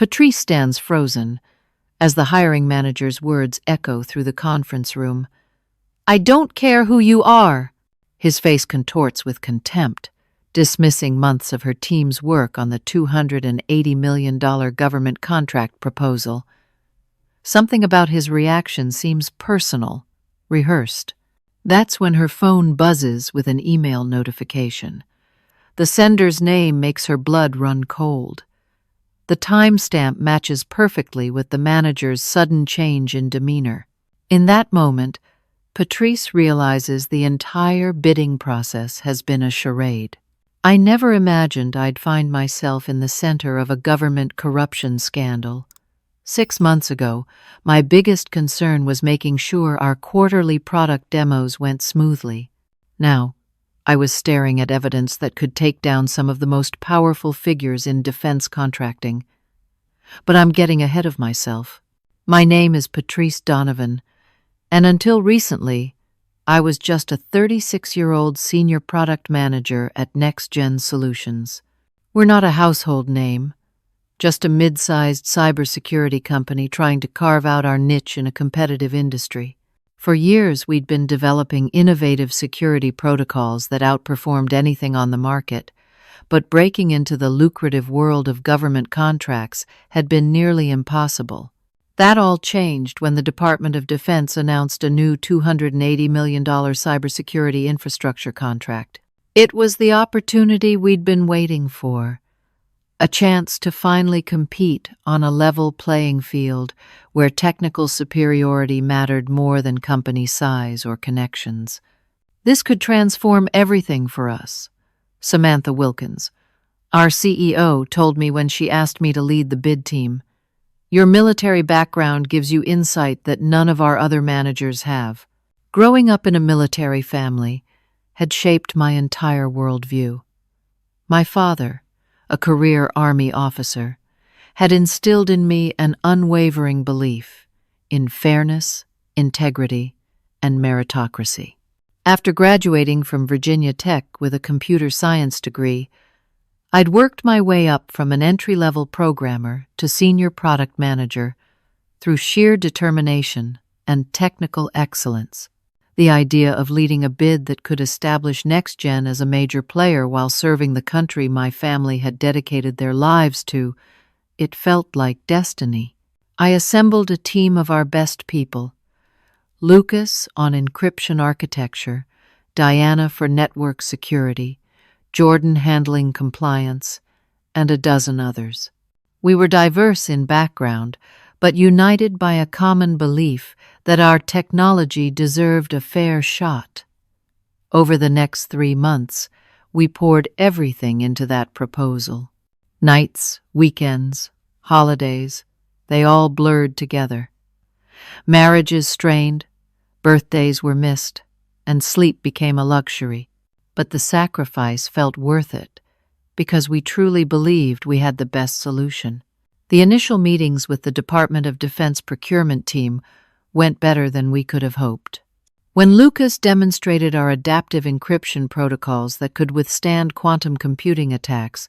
Patrice stands frozen as the hiring manager's words echo through the conference room. "I don't care who you are." His face contorts with contempt, dismissing months of her team's work on the $280 million government contract proposal. Something about his reaction seems personal, rehearsed. That's when her phone buzzes with an email notification. The sender's name makes her blood run cold. The timestamp matches perfectly with the manager's sudden change in demeanor. In that moment, Patrice realizes the entire bidding process has been a charade. "I never imagined I'd find myself in the center of a government corruption scandal. 6 months ago, my biggest concern was making sure our quarterly product demos went smoothly. Now, I was staring at evidence that could take down some of the most powerful figures in defense contracting. But I'm getting ahead of myself. My name is Patrice Donovan, and until recently, I was just a 36-year-old senior product manager at NextGen Solutions. We're not a household name, just a mid-sized cybersecurity company trying to carve out our niche in a competitive industry. For years, we'd been developing innovative security protocols that outperformed anything on the market, but breaking into the lucrative world of government contracts had been nearly impossible. That all changed when the Department of Defense announced a new $280 million cybersecurity infrastructure contract. It was the opportunity we'd been waiting for, a chance to finally compete on a level playing field where technical superiority mattered more than company size or connections. This could transform everything for us. Samantha Wilkins, our CEO, told me when she asked me to lead the bid team, "Your military background gives you insight that none of our other managers have." Growing up in a military family had shaped my entire worldview. My father, a career Army officer, had instilled in me an unwavering belief in fairness, integrity, and meritocracy. After graduating from Virginia Tech with a computer science degree, I'd worked my way up from an entry-level programmer to senior product manager through sheer determination and technical excellence. The idea of leading a bid that could establish NextGen as a major player while serving the country my family had dedicated their lives to, it felt like destiny. I assembled a team of our best people: Lucas on encryption architecture, Diana for network security, Jordan handling compliance, and a dozen others. We were diverse in background, but united by a common belief that our technology deserved a fair shot. Over the next 3 months, we poured everything into that proposal. Nights, weekends, holidays, they all blurred together. Marriages strained, birthdays were missed, and sleep became a luxury. But the sacrifice felt worth it, because we truly believed we had the best solution. The initial meetings with the Department of Defense procurement team went better than we could have hoped. When Lucas demonstrated our adaptive encryption protocols that could withstand quantum computing attacks,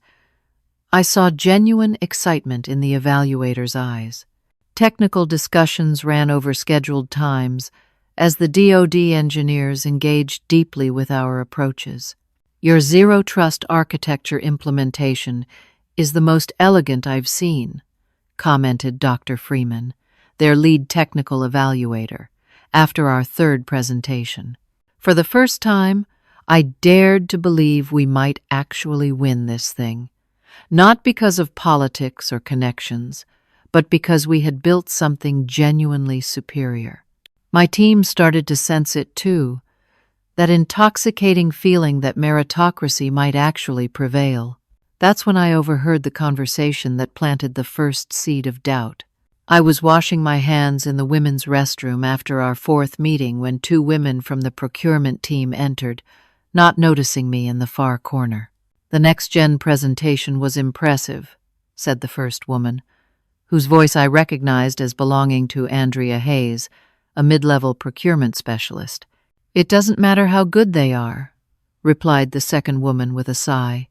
I saw genuine excitement in the evaluators' eyes. Technical discussions ran over scheduled times as the DoD engineers engaged deeply with our approaches. "Your zero-trust architecture implementation is the most elegant I've seen," commented Dr. Freeman, their lead technical evaluator, after our third presentation. For the first time, I dared to believe we might actually win this thing, not because of politics or connections, but because we had built something genuinely superior. My team started to sense it too, that intoxicating feeling that meritocracy might actually prevail. That's when I overheard the conversation that planted the first seed of doubt. I was washing my hands in the women's restroom after our 4th meeting when 2 women from the procurement team entered, not noticing me in the far corner. "The NextGen presentation was impressive," said the first woman, whose voice I recognized as belonging to Andrea Hayes, a mid-level procurement specialist. "It doesn't matter how good they are," replied the second woman with a sigh.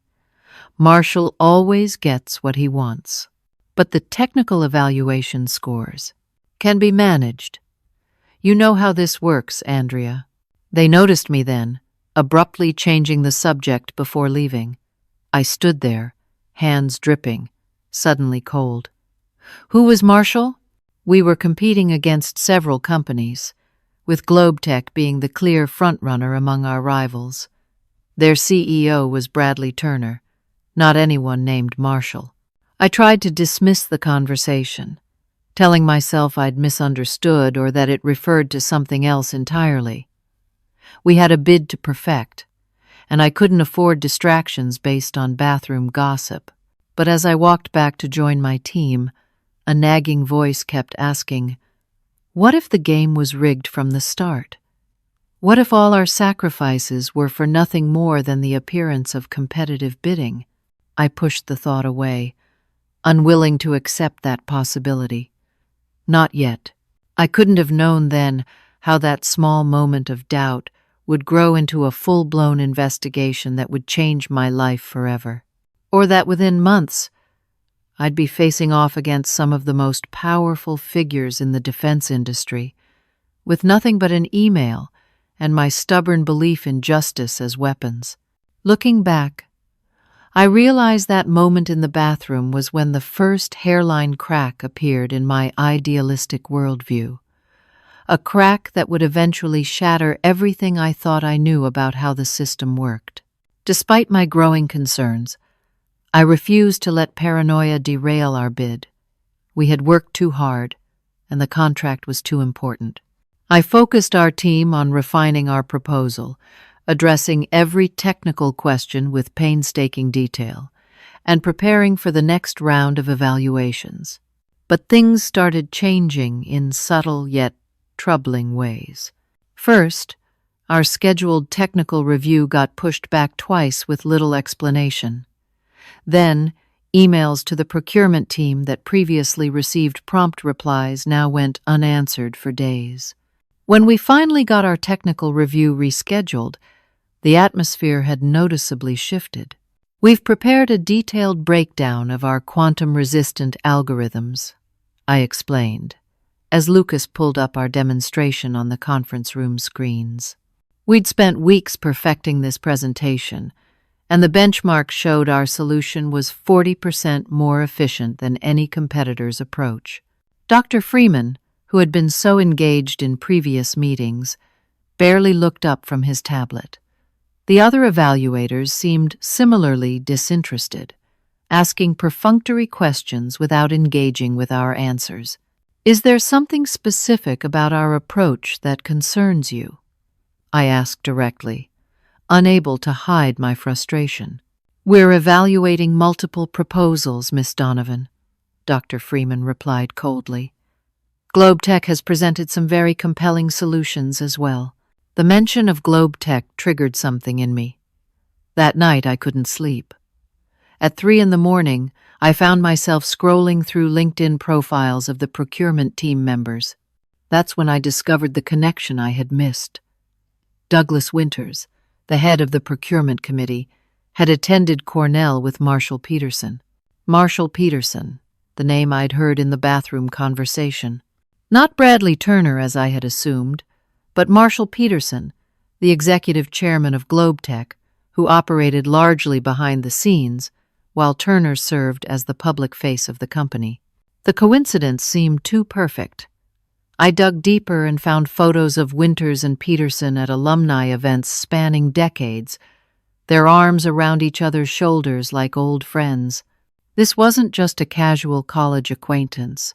"Marshall always gets what he wants." But the technical evaluation scores can be managed. You know how this works, Andrea. They noticed me then, abruptly changing the subject before leaving. I stood there, hands dripping, suddenly cold. Who was Marshall? We were competing against several companies, with GlobeTech being the clear frontrunner among our rivals. Their CEO was Bradley Turner, not anyone named Marshall. I tried to dismiss the conversation, telling myself I'd misunderstood or that it referred to something else entirely. We had a bid to perfect, and I couldn't afford distractions based on bathroom gossip. But as I walked back to join my team, a nagging voice kept asking, what if the game was rigged from the start? What if all our sacrifices were for nothing more than the appearance of competitive bidding? I pushed the thought away, unwilling to accept that possibility. Not yet. I couldn't have known then how that small moment of doubt would grow into a full-blown investigation that would change my life forever. Or that within months, I'd be facing off against some of the most powerful figures in the defense industry, with nothing but an email and my stubborn belief in justice as weapons. Looking back, I realized that moment in the bathroom was when the first hairline crack appeared in my idealistic worldview. A crack that would eventually shatter everything I thought I knew about how the system worked. Despite my growing concerns, I refused to let paranoia derail our bid. We had worked too hard, and the contract was too important. I focused our team on refining our proposal, addressing every technical question with painstaking detail, and preparing for the next round of evaluations. But things started changing in subtle yet troubling ways. First, our scheduled technical review got pushed back twice with little explanation. Then, emails to the procurement team that previously received prompt replies now went unanswered for days. When we finally got our technical review rescheduled, the atmosphere had noticeably shifted. We've prepared a detailed breakdown of our quantum-resistant algorithms, I explained, as Lucas pulled up our demonstration on the conference room screens. We'd spent weeks perfecting this presentation, and the benchmark showed our solution was 40% more efficient than any competitor's approach. Dr. Freeman, who had been so engaged in previous meetings, barely looked up from his tablet. The other evaluators seemed similarly disinterested, asking perfunctory questions without engaging with our answers. Is there something specific about our approach that concerns you? I asked directly, unable to hide my frustration. We're evaluating multiple proposals, Miss Donovan, Dr. Freeman replied coldly. GlobeTech has presented some very compelling solutions as well. The mention of GlobeTech triggered something in me. That night I couldn't sleep. At 3 a.m, I found myself scrolling through LinkedIn profiles of the procurement team members. That's when I discovered the connection I had missed. Douglas Winters, the head of the procurement committee, had attended Cornell with Marshall Peterson. Marshall Peterson, the name I'd heard in the bathroom conversation. Not Bradley Turner, as I had assumed, but Marshall Peterson, the executive chairman of GlobeTech, who operated largely behind the scenes, while Turner served as the public face of the company. The coincidence seemed too perfect. I dug deeper and found photos of Winters and Peterson at alumni events spanning decades, their arms around each other's shoulders like old friends. This wasn't just a casual college acquaintance.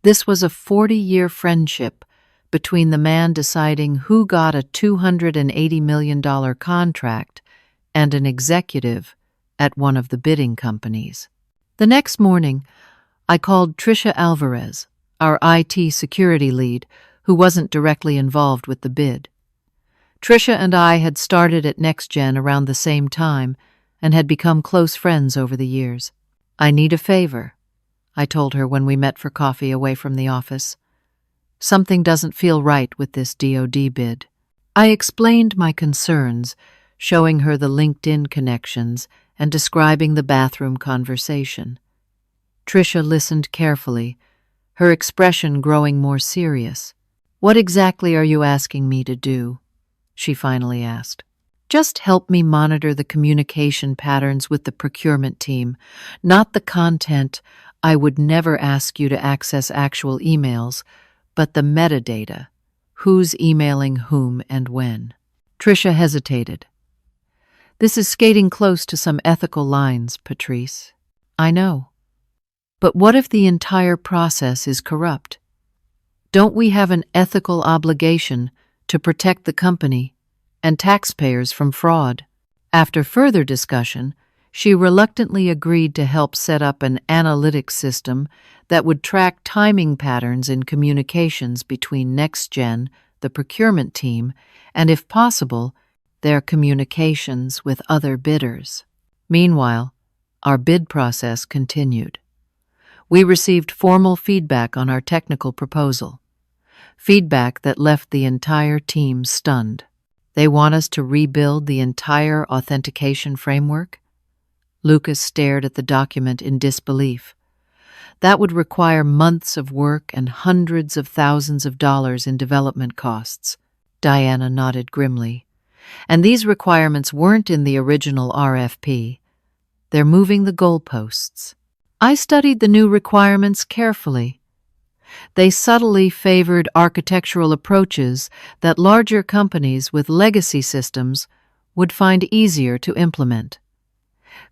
This was a 40-year friendship between the man deciding who got a $280 million contract and an executive at one of the bidding companies. The next morning, I called Tricia Alvarez, our IT security lead, who wasn't directly involved with the bid. Tricia and I had started at NextGen around the same time and had become close friends over the years. I need a favor, I told her when we met for coffee away from the office. Something doesn't feel right with this DoD bid. I explained my concerns, showing her the LinkedIn connections and describing the bathroom conversation. Tricia listened carefully, her expression growing more serious. "What exactly are you asking me to do?" she finally asked. "Just help me monitor the communication patterns with the procurement team, not the content. I would never ask you to access actual emails, but the metadata. Who's emailing whom and when?" Tricia hesitated. "This is skating close to some ethical lines, Patrice. I know. But what if the entire process is corrupt? Don't we have an ethical obligation to protect the company and taxpayers from fraud?" After further discussion, she reluctantly agreed to help set up an analytics system that would track timing patterns in communications between NextGen, the procurement team, and, if possible, their communications with other bidders. Meanwhile, our bid process continued. We received formal feedback on our technical proposal, feedback that left the entire team stunned. They want us to rebuild the entire authentication framework? Lucas stared at the document in disbelief. That would require months of work and hundreds of thousands of dollars in development costs. Diana nodded grimly. And these requirements weren't in the original RFP. They're moving the goalposts. I studied the new requirements carefully. They subtly favored architectural approaches that larger companies with legacy systems would find easier to implement.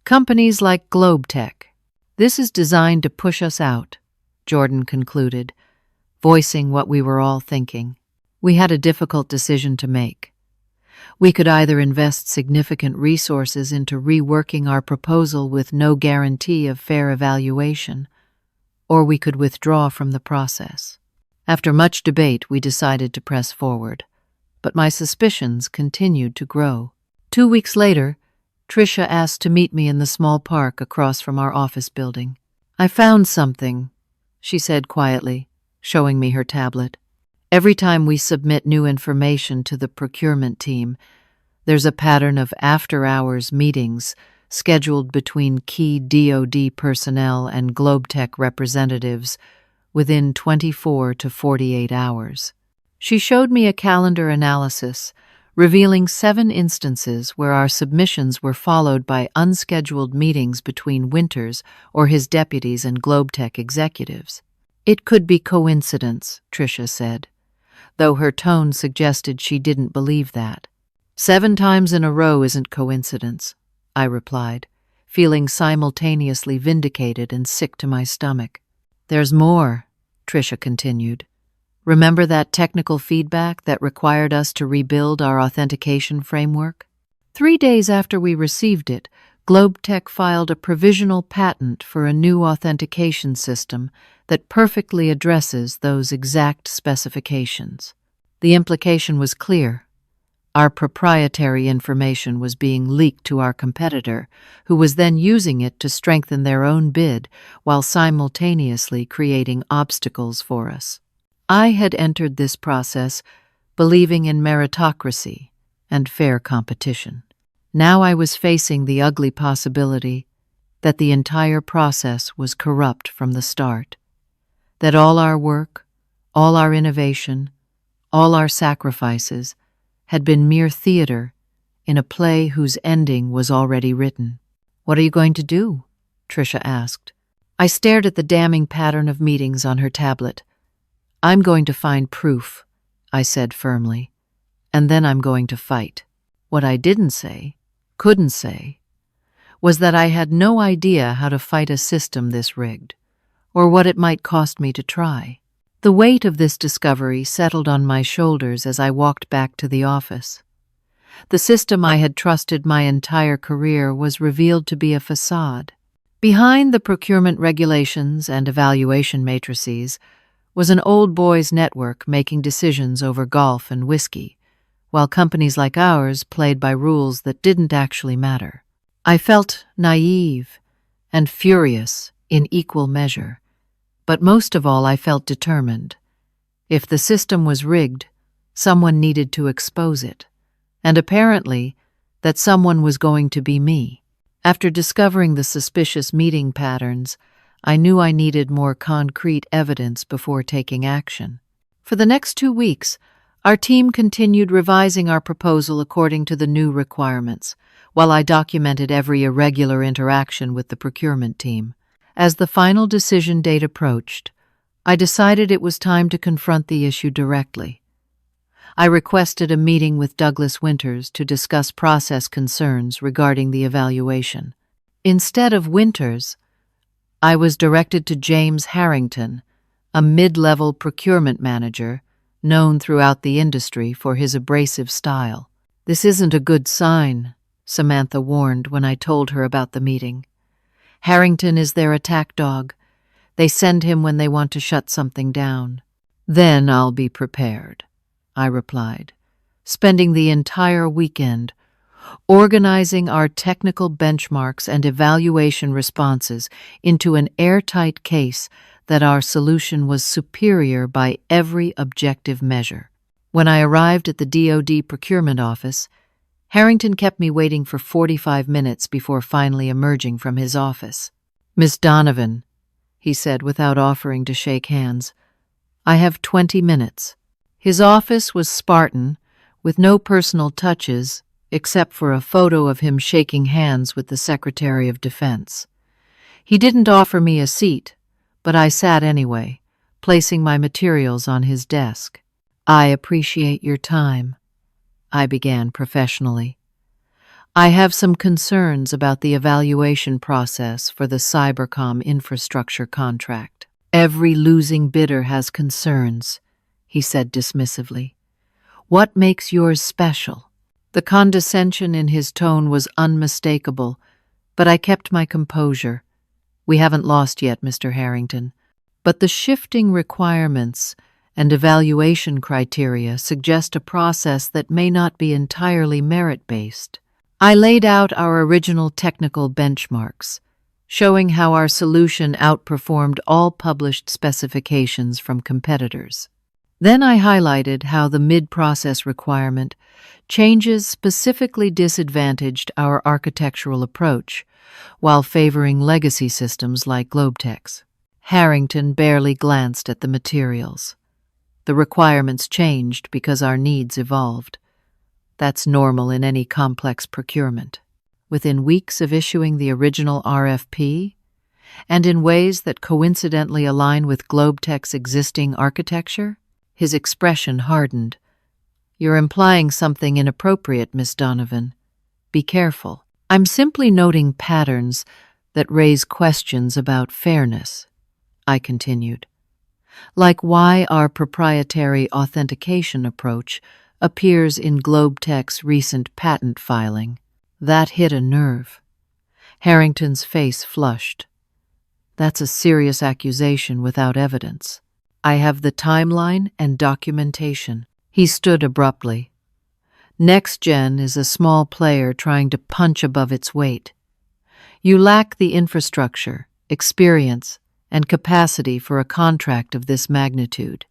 Companies like GlobeTech. "This is designed to push us out," Jordan concluded, voicing what we were all thinking. We had a difficult decision to make. We could either invest significant resources into reworking our proposal with no guarantee of fair evaluation, or we could withdraw from the process. After much debate, we decided to press forward, but my suspicions continued to grow. 2 weeks later, Tricia asked to meet me in the small park across from our office building. "I found something," she said quietly, showing me her tablet. "Every time we submit new information to the procurement team, there's a pattern of after-hours meetings scheduled between key DoD personnel and GlobeTech representatives within 24 to 48 hours. She showed me a calendar analysis revealing 7 instances where our submissions were followed by unscheduled meetings between Winters or his deputies and GlobeTech executives. "It could be coincidence," Tricia said, though her tone suggested she didn't believe that. 7 times in a row isn't coincidence," I replied, feeling simultaneously vindicated and sick to my stomach. "There's more," Tricia continued. "Remember that technical feedback that required us to rebuild our authentication framework? 3 days after we received it, GlobeTech filed a provisional patent for a new authentication system that perfectly addresses those exact specifications. The implication was clear. Our proprietary information was being leaked to our competitor, who was then using it to strengthen their own bid while simultaneously creating obstacles for us. I had entered this process believing in meritocracy and fair competition. Now I was facing the ugly possibility that the entire process was corrupt from the start, that all our work, all our innovation, all our sacrifices had been mere theater in a play whose ending was already written. "What are you going to do?" Tricia asked. I stared at the damning pattern of meetings on her tablet. "I'm going to find proof," I said firmly, "and then I'm going to fight." What I didn't say, couldn't say, was that I had no idea how to fight a system this rigged, or what it might cost me to try. The weight of this discovery settled on my shoulders as I walked back to the office. The system I had trusted my entire career was revealed to be a facade. Behind the procurement regulations and evaluation matrices was an old boys network making decisions over golf and whiskey, while companies like ours played by rules that didn't actually matter. I felt naive and furious in equal measure, but most of all I felt determined. If the system was rigged, someone needed to expose it, and apparently that someone was going to be me. After discovering the suspicious meeting patterns, I knew I needed more concrete evidence before taking action. For the next 2 weeks, our team continued revising our proposal according to the new requirements, while I documented every irregular interaction with the procurement team. As the final decision date approached, I decided it was time to confront the issue directly. I requested a meeting with Douglas Winters to discuss process concerns regarding the evaluation. Instead of Winters, I was directed to James Harrington, a mid-level procurement manager known throughout the industry for his abrasive style. "This isn't a good sign," Samantha warned when I told her about the meeting. "Harrington is their attack dog. They send him when they want to shut something down." "Then I'll be prepared," I replied, spending the entire weekend organizing our technical benchmarks and evaluation responses into an airtight case that our solution was superior by every objective measure. When I arrived at the DoD procurement office, Harrington kept me waiting for 45 minutes before finally emerging from his office. "Miss Donovan," he said without offering to shake hands, "I have 20 minutes. His office was Spartan, with no personal touches except for a photo of him shaking hands with the Secretary of Defense. He didn't offer me a seat, but I sat anyway, placing my materials on his desk. "I appreciate your time," I began professionally. "I have some concerns about the evaluation process for the Cybercom infrastructure contract." "Every losing bidder has concerns," he said dismissively. "What makes yours special?" The condescension in his tone was unmistakable, but I kept my composure. "We haven't lost yet, Mr. Harrington, but the shifting requirements and evaluation criteria suggest a process that may not be entirely merit-based." I laid out our original technical benchmarks, showing how our solution outperformed all published specifications from competitors. Then I highlighted how the mid-process requirement changes specifically disadvantaged our architectural approach, while favoring legacy systems like GlobeTech's. Harrington barely glanced at the materials. The requirements changed because our needs evolved. That's normal in any complex procurement. Within weeks of issuing the original RFP, and in ways that coincidentally align with GlobeTech's existing architecture, his expression hardened. "You're implying something inappropriate, Miss Donovan. Be careful." "I'm simply noting patterns that raise questions about fairness," I continued, "like why our proprietary authentication approach appears in GlobeTech's recent patent filing." That hit a nerve. Harrington's face flushed. "That's a serious accusation without evidence. I have the timeline and documentation." He stood abruptly. "NextGen is a small player trying to punch above its weight. You lack the infrastructure, experience, and capacity for a contract of this magnitude.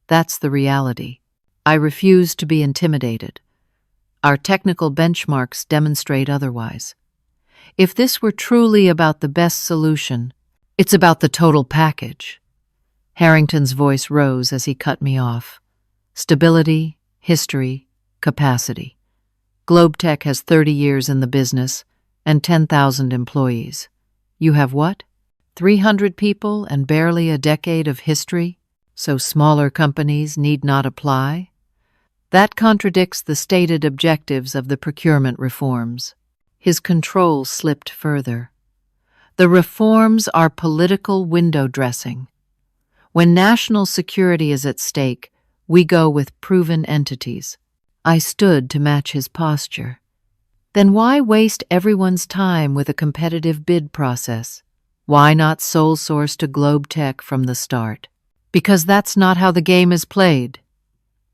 That's the reality." I refuse to be intimidated. Our technical benchmarks demonstrate otherwise. If this were truly about the best solution, it's about the total package. Harrington's voice rose as he cut me off. "Stability, history, capacity. GlobeTech has 30 years in the business and 10,000 employees. You have what? 300 people and barely a decade of history, so smaller companies need not apply? That contradicts the stated objectives of the procurement reforms." His control slipped further. "The reforms are political window dressing. When national security is at stake, we go with proven entities." I stood to match his posture. "Then why waste everyone's time with a competitive bid process? Why not sole source to GlobeTech from the start?" "Because that's not how the game is played,"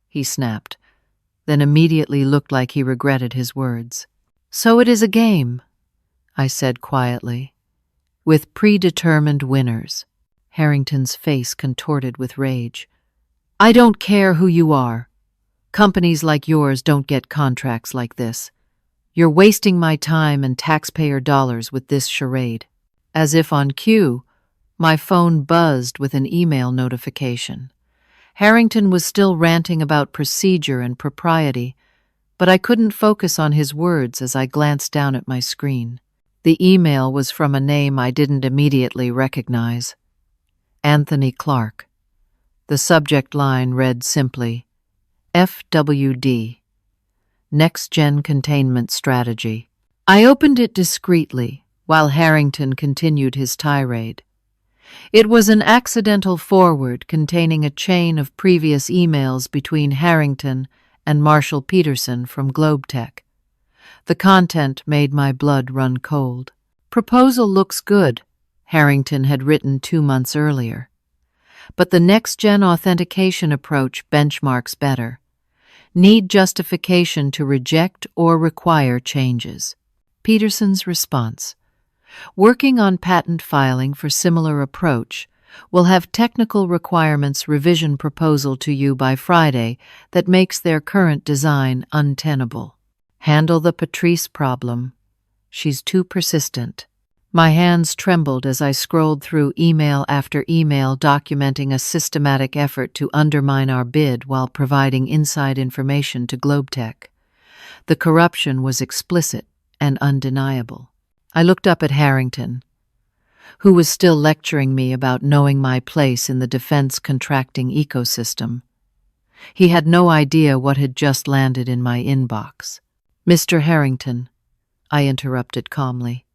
he snapped, then immediately looked like he regretted his words. "So it is a game," I said quietly, "with predetermined winners." Harrington's face contorted with rage. "I don't care who you are. Companies like yours don't get contracts like this. You're wasting my time and taxpayer dollars with this charade." As if on cue, My phone buzzed with an email notification. Harrington was still ranting about procedure and propriety, but I couldn't focus on his words as I glanced down at my screen. The email was from a name I didn't immediately recognize. Anthony Clark. The subject line read simply, FWD, Next Gen Containment Strategy. I opened it discreetly while Harrington continued his tirade. It was an accidental forward containing a chain of previous emails between Harrington and Marshall Peterson from GlobeTech. The content made my blood run cold. Proposal looks good, Harrington had written 2 months earlier. But the next-gen authentication approach benchmarks better. Need justification to reject or require changes. Peterson's response. Working on patent filing for similar approach. Will have technical requirements revision proposal to you by Friday that makes their current design untenable. Handle the Patrice problem. She's too persistent. My hands trembled as I scrolled through email after email documenting a systematic effort to undermine our bid while providing inside information to GlobeTech. The corruption was explicit and undeniable. I looked up at Harrington, who was still lecturing me about knowing my place in the defense contracting ecosystem. He had no idea what had just landed in my inbox. Mr. Harrington, I interrupted calmly.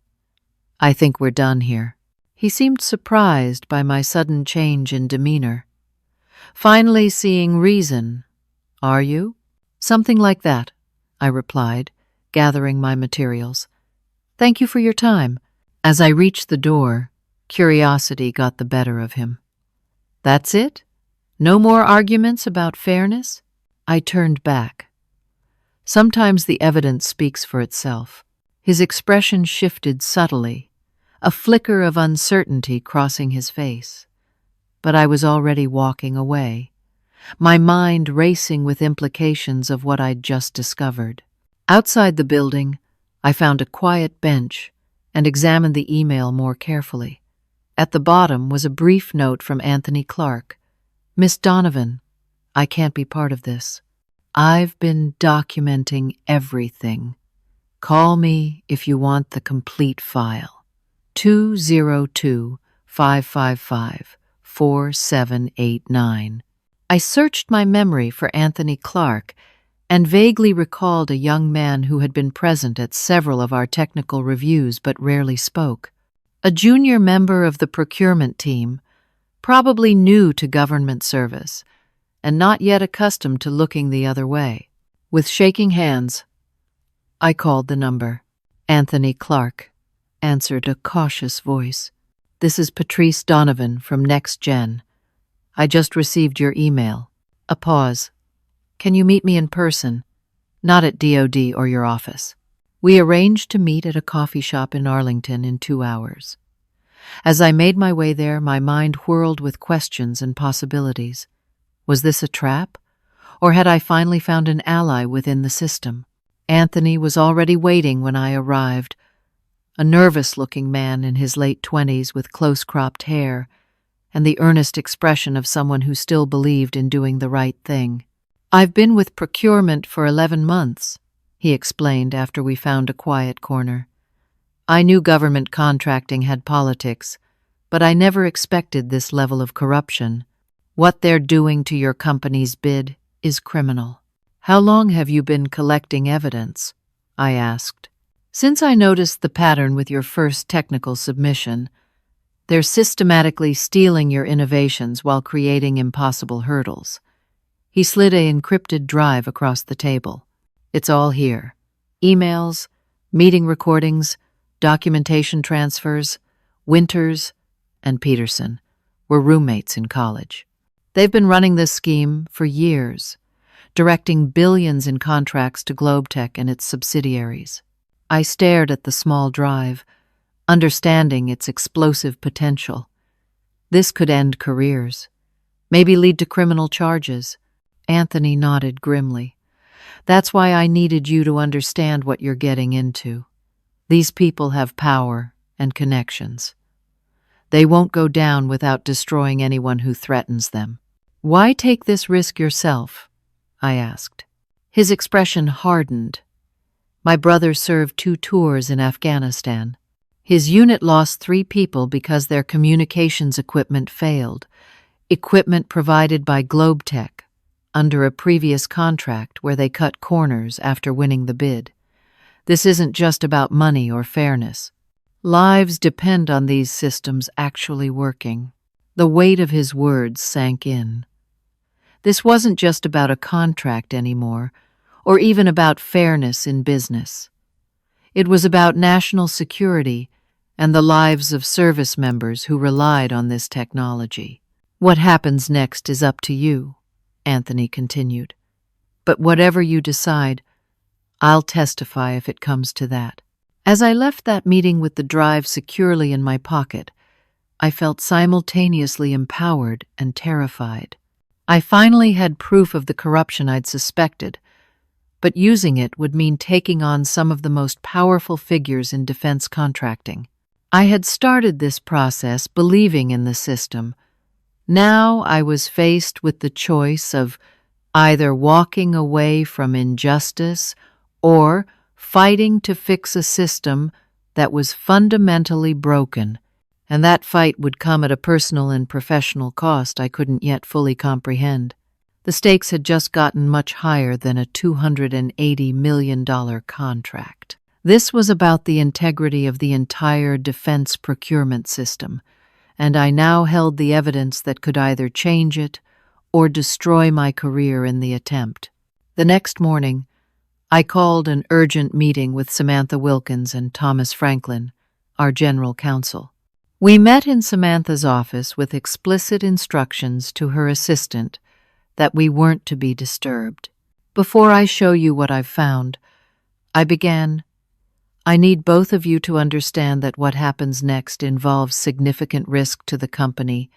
I think we're done here. He seemed surprised by my sudden change in demeanor. Finally seeing reason. Are you? Something like that, I replied, gathering my materials. Thank you for your time. As I reached the door, curiosity got the better of him. That's it? No more arguments about fairness? I turned back. Sometimes the evidence speaks for itself. His expression shifted subtly, a flicker of uncertainty crossing his face. But I was already walking away, my mind racing with implications of what I'd just discovered. Outside the building, I found a quiet bench and examined the email more carefully. At the bottom was a brief note from Anthony Clark. Miss Donovan, I can't be part of this. I've been documenting everything. Call me if you want the complete file. 202-555-4789. I searched my memory for Anthony Clark and vaguely recalled a young man who had been present at several of our technical reviews but rarely spoke. A junior member of the procurement team, probably new to government service, and not yet accustomed to looking the other way. With shaking hands, I called the number. Anthony Clark answered a cautious voice. This is Patrice Donovan from Next Gen. I just received your email. A pause. Can you meet me in person? Not at DOD or your office. We arranged to meet at a coffee shop in Arlington in 2 hours. As I made my way there, my mind whirled with questions and possibilities. Was this a trap? Or had I finally found an ally within the system? Anthony was already waiting when I arrived, a nervous-looking man in his late 20s with close-cropped hair and the earnest expression of someone who still believed in doing the right thing. I've been with procurement for 11 months, he explained after we found a quiet corner. I knew government contracting had politics, but I never expected this level of corruption. What they're doing to your company's bid is criminal. How long have you been collecting evidence? I asked. Since I noticed the pattern with your first technical submission, they're systematically stealing your innovations while creating impossible hurdles. He slid an encrypted drive across the table. It's all here. Emails, meeting recordings, documentation transfers. Winters and Peterson were roommates in college. They've been running this scheme for years, directing billions in contracts to GlobeTech and its subsidiaries. I stared at the small drive, understanding its explosive potential. This could end careers, maybe lead to criminal charges. Anthony nodded grimly. That's why I needed you to understand what you're getting into. These people have power and connections. They won't go down without destroying anyone who threatens them. Why take this risk yourself? I asked. His expression hardened. My brother served 2 tours in Afghanistan. His unit lost 3 people because their communications equipment failed. Equipment provided by GlobeTech, under a previous contract where they cut corners after winning the bid. This isn't just about money or fairness. Lives depend on these systems actually working. The weight of his words sank in. This wasn't just about a contract anymore, or even about fairness in business. It was about national security and the lives of service members who relied on this technology. What happens next is up to you, Anthony continued. But whatever you decide, I'll testify if it comes to that. As I left that meeting with the drive securely in my pocket, I felt simultaneously empowered and terrified. I finally had proof of the corruption I'd suspected, but using it would mean taking on some of the most powerful figures in defense contracting. I had started this process believing in the system. Now I was faced with the choice of either walking away from injustice or fighting to fix a system that was fundamentally broken, and that fight would come at a personal and professional cost I couldn't yet fully comprehend. The stakes had just gotten much higher than a $280 million contract. This was about the integrity of the entire defense procurement system, and I now held the evidence that could either change it or destroy my career in the attempt. The next morning, I called an urgent meeting with Samantha Wilkins and Thomas Franklin, our general counsel. We met in Samantha's office with explicit instructions to her assistant that we weren't to be disturbed. Before I show you what I've found, I began, I need both of you to understand that what happens next involves significant risk to the company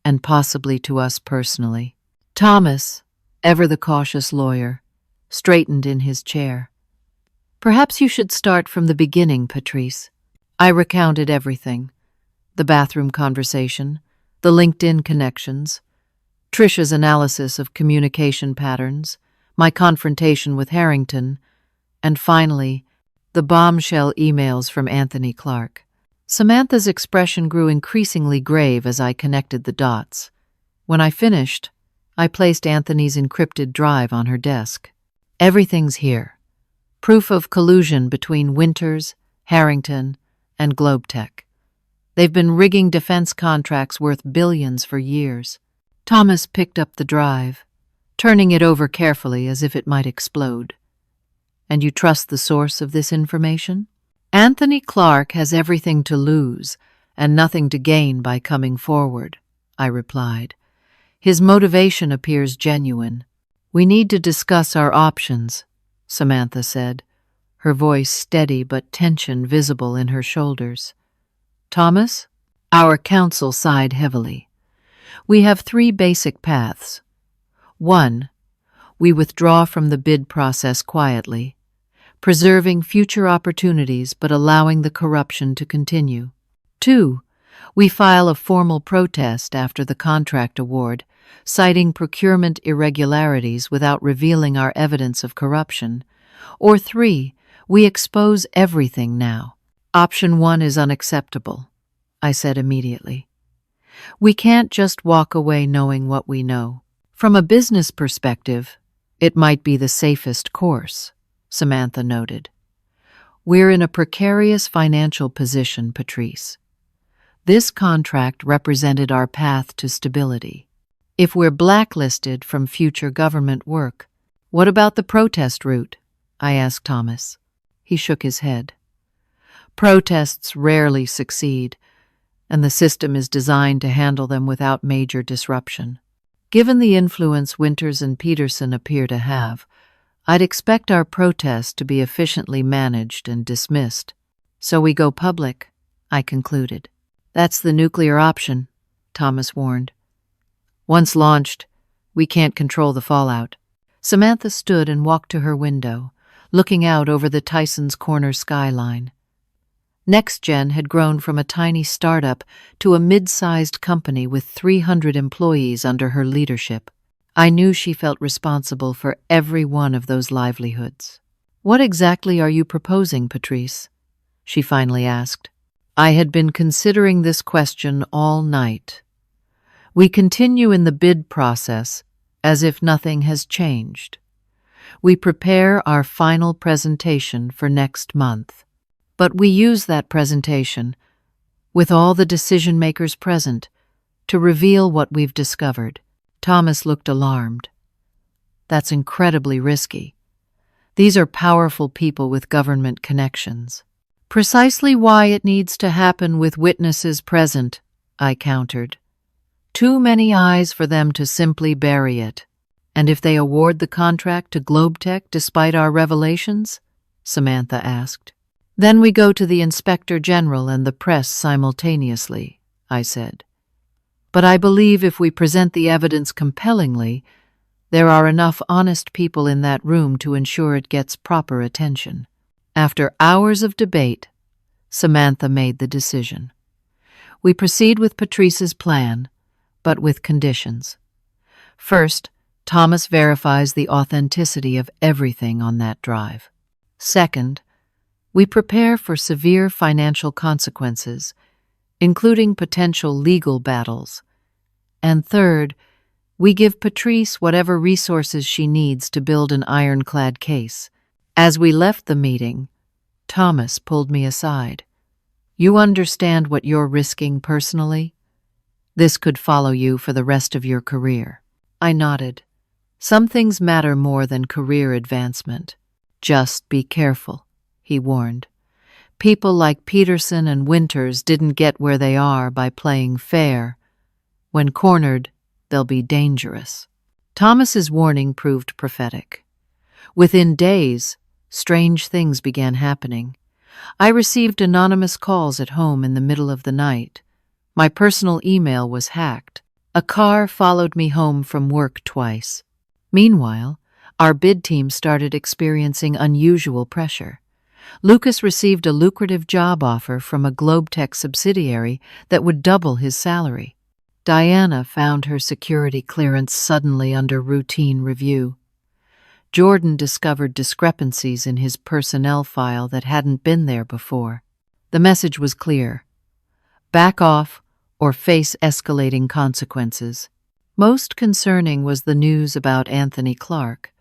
and possibly to us personally. Thomas, ever the cautious lawyer, straightened in his chair. Perhaps you should start from the beginning, Patrice. I recounted everything. The bathroom conversation, the LinkedIn connections, Trisha's analysis of communication patterns, my confrontation with Harrington, and finally, the bombshell emails from Anthony Clark. Samantha's expression grew increasingly grave as I connected the dots. When I finished, I placed Anthony's encrypted drive on her desk. Everything's here. Proof of collusion between Winters, Harrington, and GlobeTech. They've been rigging defense contracts worth billions for years. Thomas picked up the drive, turning it over carefully as if it might explode. And you trust the source of this information? Anthony Clark has everything to lose and nothing to gain by coming forward, I replied. His motivation appears genuine. We need to discuss our options, Samantha said, her voice steady but tension visible in her shoulders. Thomas? Our counsel sighed heavily. We have 3 basic paths. 1. We withdraw from the bid process quietly, preserving future opportunities but allowing the corruption to continue. 2. We file a formal protest after the contract award, citing procurement irregularities without revealing our evidence of corruption. Or 3. We expose everything now. Option 1 is unacceptable, I said immediately. We can't just walk away knowing what we know. From a business perspective, it might be the safest course, Samantha noted. We're in a precarious financial position, Patrice. This contract represented our path to stability. If we're blacklisted from future government work, what about the protest route? I asked Thomas. He shook his head. Protests rarely succeed, and the system is designed to handle them without major disruption. Given the influence Winters and Peterson appear to have, I'd expect our protest to be efficiently managed and dismissed. So we go public, I concluded. That's the nuclear option, Thomas warned. Once launched, we can't control the fallout. Samantha stood and walked to her window, looking out over the Tyson's Corner skyline. NextGen had grown from a tiny startup to a mid-sized company with 300 employees under her leadership. I knew she felt responsible for every one of those livelihoods. "What exactly are you proposing, Patrice?" she finally asked. I had been considering this question all night. We continue in the bid process as if nothing has changed. We prepare our final presentation for next month. But we use that presentation, with all the decision-makers present, to reveal what we've discovered. Thomas looked alarmed. That's incredibly risky. These are powerful people with government connections. Precisely why it needs to happen with witnesses present, I countered. Too many eyes for them to simply bury it. And if they award the contract to Globetech despite our revelations? Samantha asked. Then we go to the Inspector General and the press simultaneously, I said. But I believe if we present the evidence compellingly, there are enough honest people in that room to ensure it gets proper attention. After hours of debate, Samantha made the decision. We proceed with Patrice's plan, but with conditions. First, Thomas verifies the authenticity of everything on that drive. Second, we prepare for severe financial consequences, including potential legal battles. And third, we give Patrice whatever resources she needs to build an ironclad case. As we left the meeting, Thomas pulled me aside. You understand what you're risking personally? This could follow you for the rest of your career. I nodded. Some things matter more than career advancement. Just be careful, he warned. People like Peterson and Winters didn't get where they are by playing fair. When cornered, they'll be dangerous. Thomas's warning proved prophetic. Within days, strange things began happening. I received anonymous calls at home in the middle of the night. My personal email was hacked. A car followed me home from work twice. Meanwhile, our bid team started experiencing unusual pressure. Lucas received a lucrative job offer from a Globetech subsidiary that would double his salary. Diana found her security clearance suddenly under routine review. Jordan discovered discrepancies in his personnel file that hadn't been there before. The message was clear. Back off or face escalating consequences. Most concerning was the news about Anthony Clark.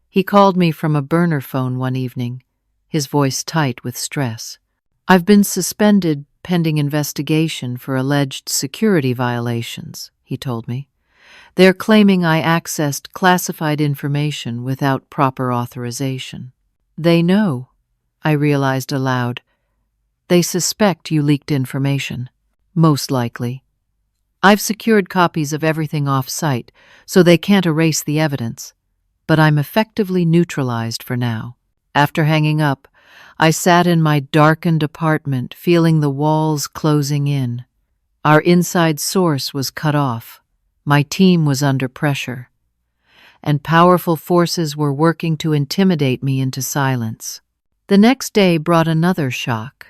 He called me from a burner phone one evening, his voice tight with stress. I've been suspended pending investigation for alleged security violations, he told me. They're claiming I accessed classified information without proper authorization. They know, I realized aloud. They suspect you leaked information. Most likely. I've secured copies of everything off-site, so they can't erase the evidence. But I'm effectively neutralized for now. After hanging up, I sat in my darkened apartment, feeling the walls closing in. Our inside source was cut off. My team was under pressure. And powerful forces were working to intimidate me into silence. The next day brought another shock.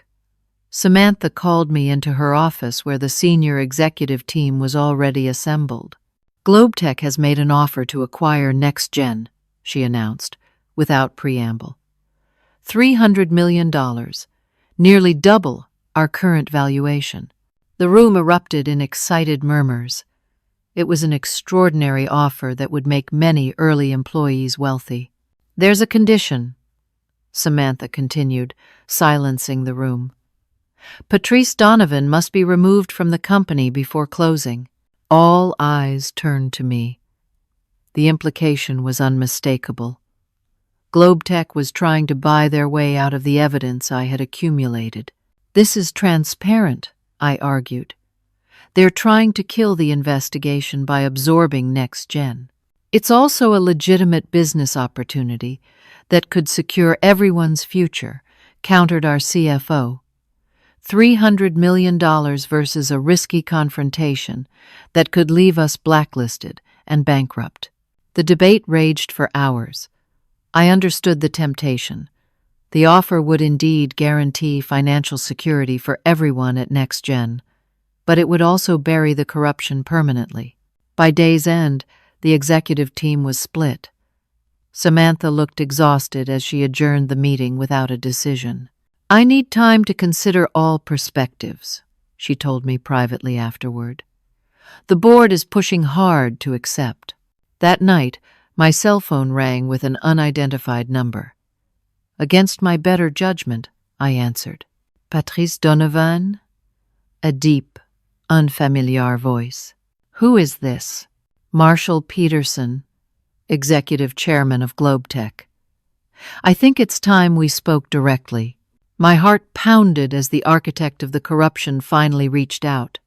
Samantha called me into her office where the senior executive team was already assembled. Globetech has made an offer to acquire NextGen, she announced, without preamble. $300 million, nearly double our current valuation. The room erupted in excited murmurs. It was an extraordinary offer that would make many early employees wealthy. There's a condition, Samantha continued, silencing the room. Patrice Donovan must be removed from the company before closing. All eyes turned to me. The implication was unmistakable. Globetech was trying to buy their way out of the evidence I had accumulated. This is transparent, I argued. They're trying to kill the investigation by absorbing NextGen. It's also a legitimate business opportunity that could secure everyone's future, countered our CFO. $300 million versus a risky confrontation that could leave us blacklisted and bankrupt. The debate raged for hours. I understood the temptation. The offer would indeed guarantee financial security for everyone at NextGen, but it would also bury the corruption permanently. By day's end, the executive team was split. Samantha looked exhausted as she adjourned the meeting without a decision. "I need time to consider all perspectives," she told me privately afterward. "The board is pushing hard to accept." That night, my cell phone rang with an unidentified number. Against my better judgment, I answered. "Patrice Donovan?" A deep, unfamiliar voice. "Who is this?" "Marshall Peterson, executive chairman of GlobeTech." "I think it's time we spoke directly." My heart pounded as the architect of the corruption finally reached out.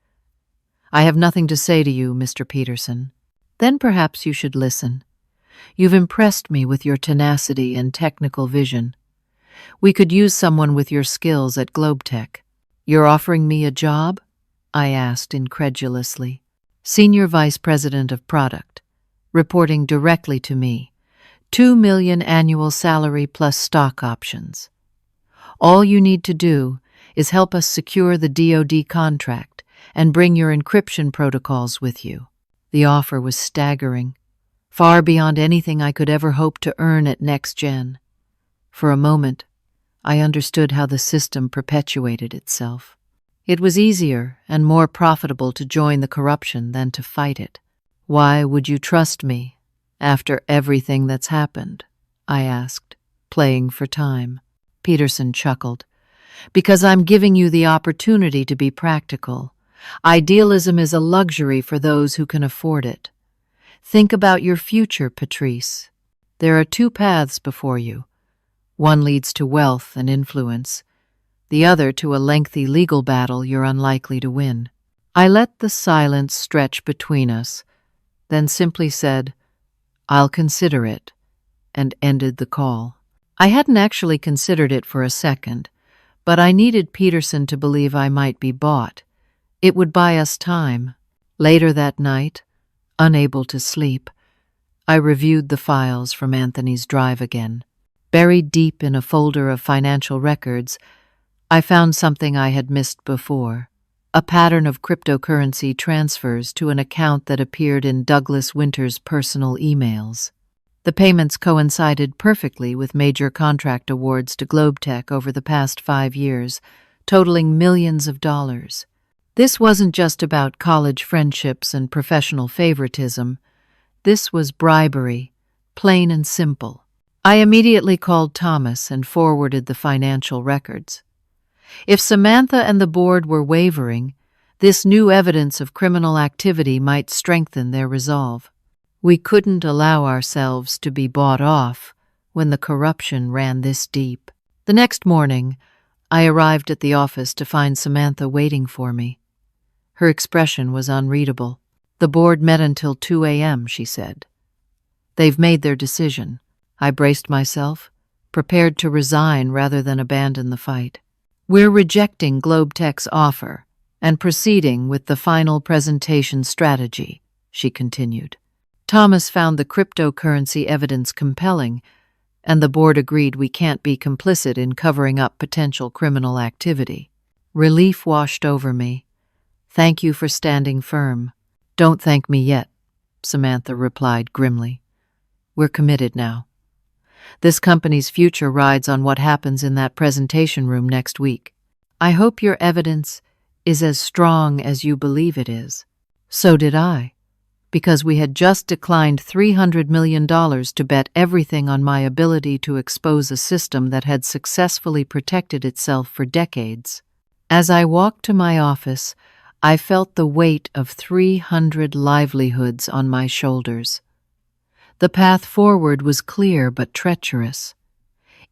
"I have nothing to say to you, Mr. Peterson." "Then perhaps you should listen. You've impressed me with your tenacity and technical vision. We could use someone with your skills at GlobeTech." "You're offering me a job?" I asked incredulously. "Senior Vice President of Product, reporting directly to me. $2 million annual salary plus stock options. All you need to do is help us secure the DoD contract and bring your encryption protocols with you." The offer was staggering, far beyond anything I could ever hope to earn at NextGen. For a moment, I understood how the system perpetuated itself. It was easier and more profitable to join the corruption than to fight it. "Why would you trust me after everything that's happened?" I asked, playing for time. Peterson chuckled. "Because I'm giving you the opportunity to be practical. Idealism is a luxury for those who can afford it. Think about your future, Patrice. There are two paths before you. One leads to wealth and influence, the other to a lengthy legal battle you're unlikely to win." I let the silence stretch between us, then simply said, "I'll consider it," and ended the call. I hadn't actually considered it for a second, but I needed Peterson to believe I might be bought. It would buy us time. Later that night, unable to sleep, I reviewed the files from Anthony's drive again. Buried deep in a folder of financial records, I found something I had missed before, a pattern of cryptocurrency transfers to an account that appeared in Douglas Winter's personal emails. The payments coincided perfectly with major contract awards to GlobeTech over the past 5 years, totaling millions of dollars. This wasn't just about college friendships and professional favoritism. This was bribery, plain and simple. I immediately called Thomas and forwarded the financial records. If Samantha and the board were wavering, this new evidence of criminal activity might strengthen their resolve. We couldn't allow ourselves to be bought off when the corruption ran this deep. The next morning, I arrived at the office to find Samantha waiting for me. Her expression was unreadable. "The board met until 2 a.m., she said. "They've made their decision." I braced myself, prepared to resign rather than abandon the fight. "We're rejecting GlobeTech's offer and proceeding with the final presentation strategy," she continued. "Thomas found the cryptocurrency evidence compelling, and the board agreed we can't be complicit in covering up potential criminal activity." Relief washed over me. "Thank you for standing firm." "Don't thank me yet," Samantha replied grimly. "We're committed now. This company's future rides on what happens in that presentation room next week. I hope your evidence is as strong as you believe it is." So did I, because we had just declined $300 million to bet everything on my ability to expose a system that had successfully protected itself for decades. As I walked to my office, I felt the weight of 300 livelihoods on my shoulders. The path forward was clear but treacherous.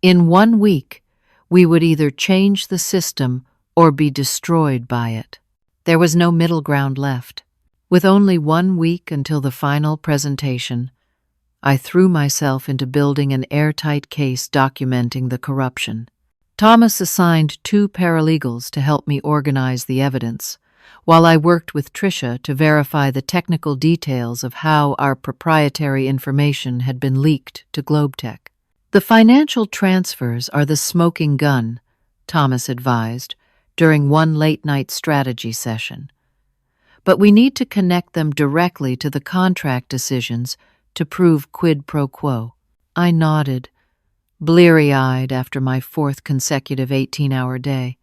In 1 week, we would either change the system or be destroyed by it. There was no middle ground left. With only 1 week until the final presentation, I threw myself into building an airtight case documenting the corruption. Thomas assigned 2 paralegals to help me organize the evidence, while I worked with Tricia to verify the technical details of how our proprietary information had been leaked to GlobeTech. The financial transfers are the smoking gun, Thomas advised during one late-night strategy session. But we need to connect them directly to the contract decisions to prove quid pro quo. I nodded, bleary-eyed after my fourth consecutive 18-hour day.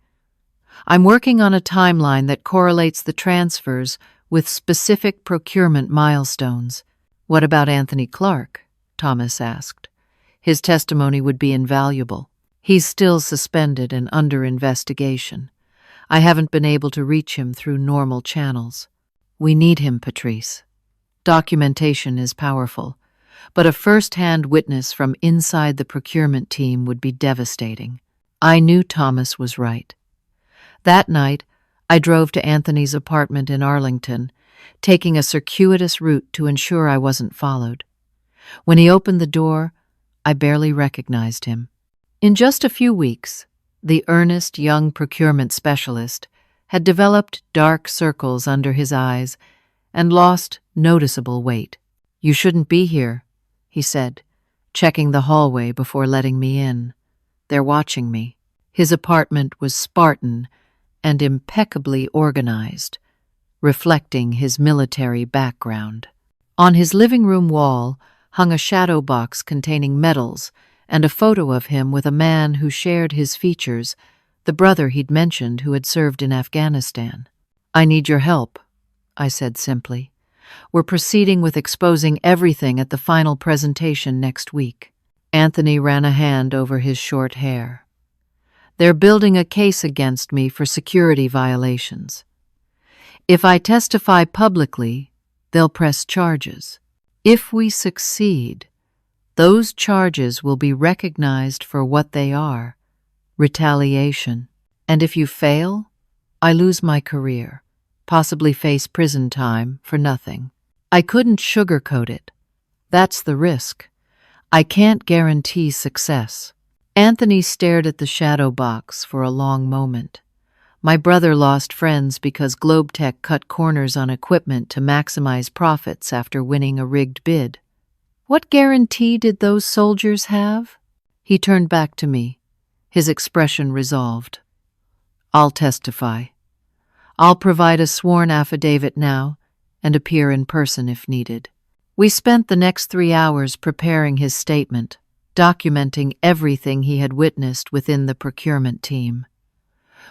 I'm working on a timeline that correlates the transfers with specific procurement milestones. What about Anthony Clark? Thomas asked. His testimony would be invaluable. He's still suspended and under investigation. I haven't been able to reach him through normal channels. We need him, Patrice. Documentation is powerful, but a first-hand witness from inside the procurement team would be devastating. I knew Thomas was right. That night, I drove to Anthony's apartment in Arlington, taking a circuitous route to ensure I wasn't followed. When he opened the door, I barely recognized him. In just a few weeks, the earnest young procurement specialist had developed dark circles under his eyes and lost noticeable weight. "You shouldn't be here," he said, checking the hallway before letting me in. "They're watching me." His apartment was Spartan and impeccably organized, reflecting his military background. On his living room wall hung a shadow box containing medals and a photo of him with a man who shared his features, the brother he'd mentioned who had served in Afghanistan. "I need your help," I said simply. "We're proceeding with exposing everything at the final presentation next week." Anthony ran a hand over his short hair. "They're building a case against me for security violations. If I testify publicly, they'll press charges. If we succeed, those charges will be recognized for what they are, retaliation. And if you fail, I lose my career, possibly face prison time for nothing." I couldn't sugarcoat it. That's the risk. I can't guarantee success. Anthony stared at the shadow box for a long moment. My brother lost friends because Globetech cut corners on equipment to maximize profits after winning a rigged bid. What guarantee did those soldiers have? He turned back to me, his expression resolved. "I'll testify. I'll provide a sworn affidavit now and appear in person if needed." We spent the next 3 hours preparing his statement, documenting everything he had witnessed within the procurement team.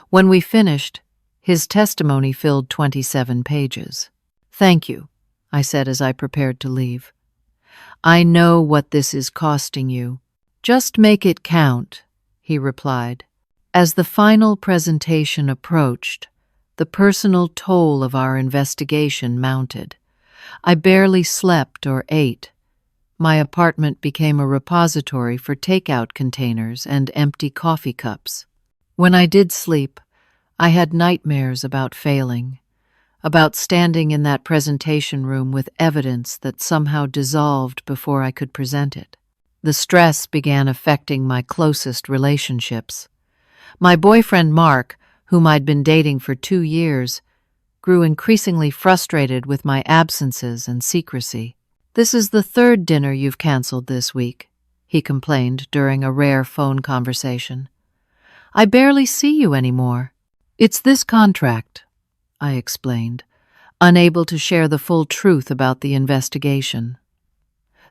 When we finished, his testimony filled 27 pages. "Thank you," I said as I prepared to leave. "I know what this is costing you. Just make it count," he replied. As the final presentation approached, the personal toll of our investigation mounted. I barely slept or ate. My apartment became a repository for takeout containers and empty coffee cups. When I did sleep, I had nightmares about failing, about standing in that presentation room with evidence that somehow dissolved before I could present it. The stress began affecting my closest relationships. My boyfriend Mark, whom I'd been dating for 2 years, grew increasingly frustrated with my absences and secrecy. "This is the 3rd dinner you've canceled this week," he complained during a rare phone conversation. "I barely see you anymore." "It's this contract," I explained, unable to share the full truth about the investigation.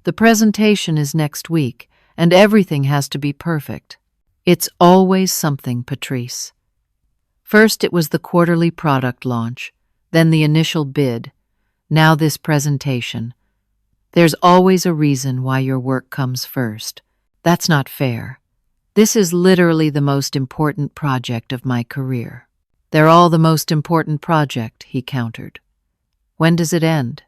"The presentation is next week, and everything has to be perfect." It's always something, Patrice. First it was the quarterly product launch, then the initial bid, now this presentation. There's always a reason why your work comes first. That's not fair. This is literally the most important project of my career. "They're all the most important project," he countered. "When does it end?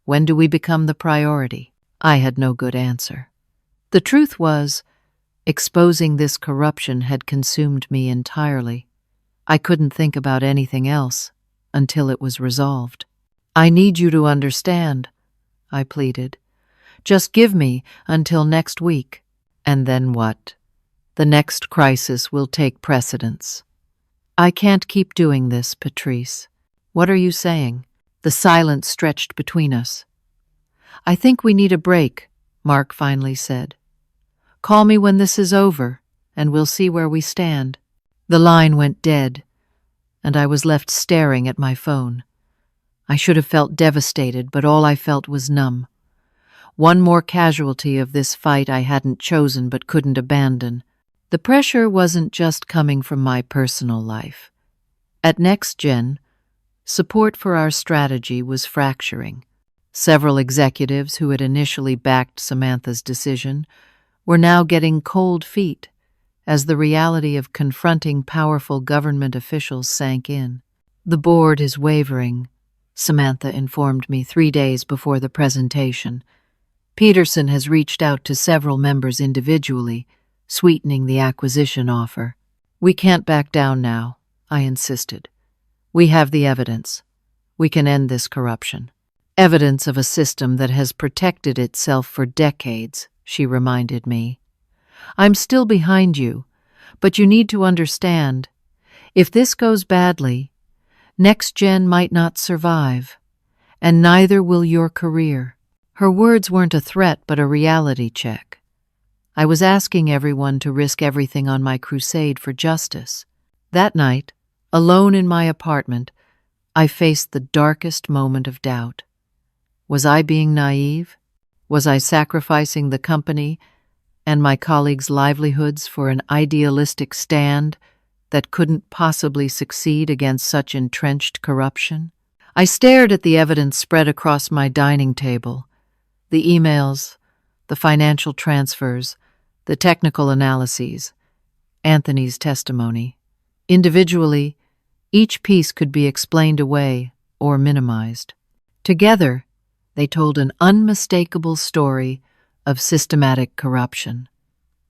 When do we become the priority?" I had no good answer. The truth was, exposing this corruption had consumed me entirely. I couldn't think about anything else until it was resolved. "I need you to understand," I pleaded. "Just give me until next week." "And then what?" "The next crisis will take precedence." "I can't keep doing this, Patrice." "What are you saying?" The silence stretched between us. "I think we need a break," Mark finally said. Call me when this is over, and we'll see where we stand." The line went dead, and I was left staring at my phone. I should have felt devastated, but all I felt was numb. One more casualty of this fight I hadn't chosen but couldn't abandon. The pressure wasn't just coming from my personal life. At NextGen, support for our strategy was fracturing. Several executives who had initially backed Samantha's decision were now getting cold feet as the reality of confronting powerful government officials sank in. "The board is wavering," Samantha informed me 3 days before the presentation. "Peterson has reached out to several members individually, sweetening the acquisition offer." "We can't back down now," I insisted. "We have the evidence. We can end this corruption." "Evidence of a system that has protected itself for decades," she reminded me. "I'm still behind you, but you need to understand, if this goes badly, NextGen might not survive, and neither will your career." Her words weren't a threat but a reality check. I was asking everyone to risk everything on my crusade for justice. That night, alone in my apartment, I faced the darkest moment of doubt. Was I being naive? Was I sacrificing the company and my colleagues' livelihoods for an idealistic stand that couldn't possibly succeed against such entrenched corruption? I stared at the evidence spread across my dining table. The emails, the financial transfers, the technical analyses, Anthony's testimony. Individually, each piece could be explained away or minimized. Together, they told an unmistakable story of systematic corruption.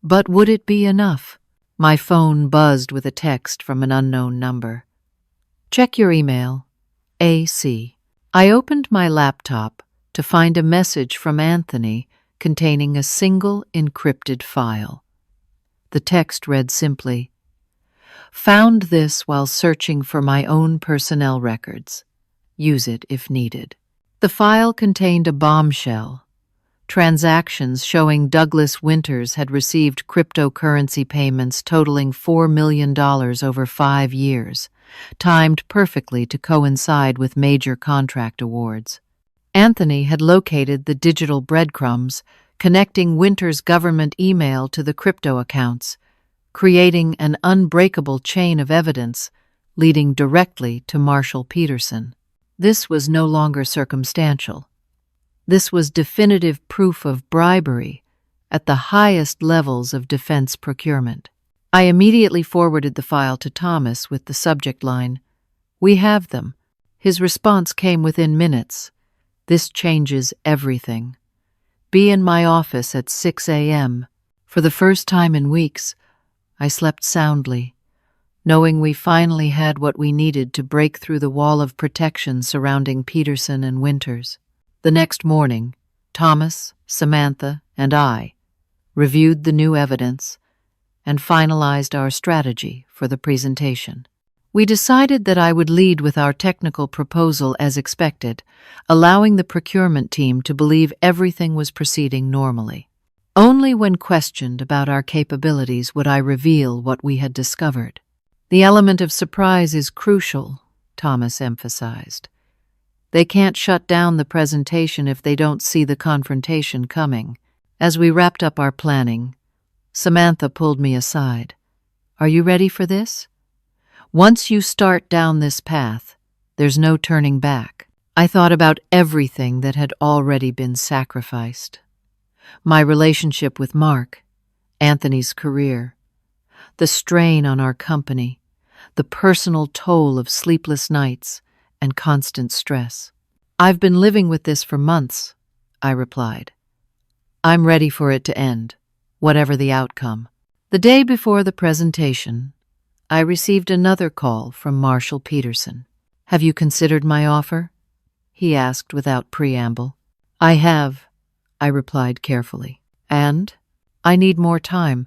But would it be enough? My phone buzzed with a text from an unknown number. "Check your email. AC." I opened my laptop to find a message from Anthony containing a single encrypted file. The text read simply, "Found this while searching for my own personnel records. Use it if needed." The file contained a bombshell: transactions showing Douglas Winters had received cryptocurrency payments totaling $4 million over 5 years, timed perfectly to coincide with major contract awards. Anthony had located the digital breadcrumbs connecting Winters' government email to the crypto accounts, creating an unbreakable chain of evidence leading directly to Marshall Peterson. This was no longer circumstantial. This was definitive proof of bribery at the highest levels of defense procurement. I immediately forwarded the file to Thomas with the subject line, "We have them." His response came within minutes. "This changes everything. Be in my office at 6 a.m. For the first time in weeks, I slept soundly, knowing we finally had what we needed to break through the wall of protection surrounding Peterson and Winters. The next morning, Thomas, Samantha, and I reviewed the new evidence and finalized our strategy for the presentation. We decided that I would lead with our technical proposal as expected, allowing the procurement team to believe everything was proceeding normally. Only when questioned about our capabilities would I reveal what we had discovered. "The element of surprise is crucial," Thomas emphasized. "They can't shut down the presentation if they don't see the confrontation coming." As we wrapped up our planning, Samantha pulled me aside. "Are you ready for this? Once you start down this path, there's no turning back." I thought about everything that had already been sacrificed. My relationship with Mark, Anthony's career, the strain on our company, the personal toll of sleepless nights and constant stress. "I've been living with this for months," I replied. "I'm ready for it to end, whatever the outcome." The day before the presentation, I received another call from Marshall Peterson. "Have you considered my offer?" he asked without preamble. "I have," I replied carefully. "And? I need more time.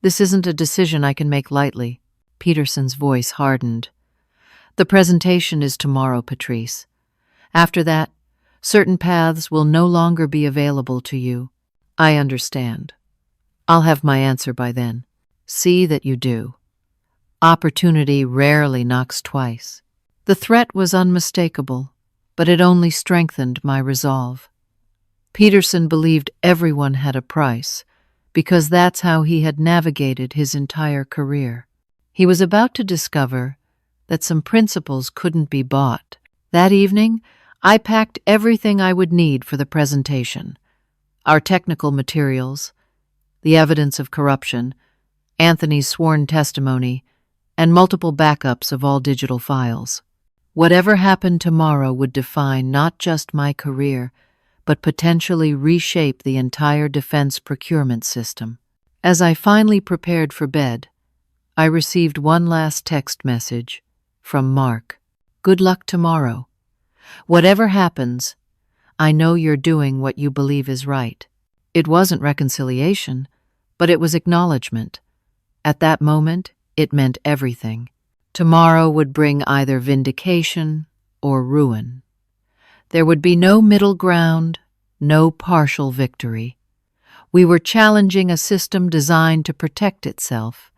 This isn't a decision I can make lightly." Peterson's voice hardened. "The presentation is tomorrow, Patrice. After that, certain paths will no longer be available to you." "I understand. I'll have my answer by then. See that you do. Opportunity rarely knocks twice. The threat was unmistakable, but it only strengthened my resolve. Peterson believed everyone had a price, because that's how he had navigated his entire career. He was about to discover that some principles couldn't be bought. That evening, I packed everything I would need for the presentation: our technical materials, the evidence of corruption, Anthony's sworn testimony, and multiple backups of all digital files. Whatever happened tomorrow would define not just my career, but potentially reshape the entire defense procurement system. As I finally prepared for bed, I received one last text message from Mark. Good luck tomorrow. Whatever happens, I know you're doing what you believe is right. It wasn't reconciliation, but it was acknowledgement. At that moment, it meant everything. Tomorrow would bring either vindication or ruin. There would be no middle ground, no partial victory. We were challenging a system designed to protect itself,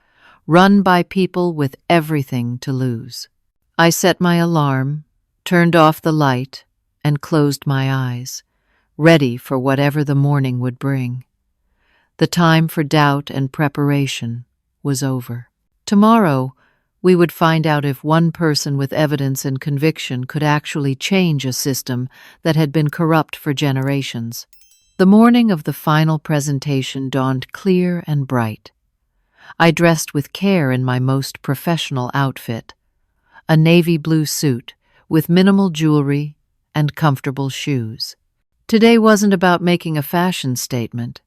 run by people with everything to lose. I set my alarm, turned off the light, and closed my eyes, ready for whatever the morning would bring. The time for doubt and preparation was over. Tomorrow, we would find out if one person with evidence and conviction could actually change a system that had been corrupt for generations. The morning of the final presentation dawned clear and bright. I dressed with care in my most professional outfit, a navy blue suit with minimal jewelry and comfortable shoes. Today wasn't about making a fashion statement.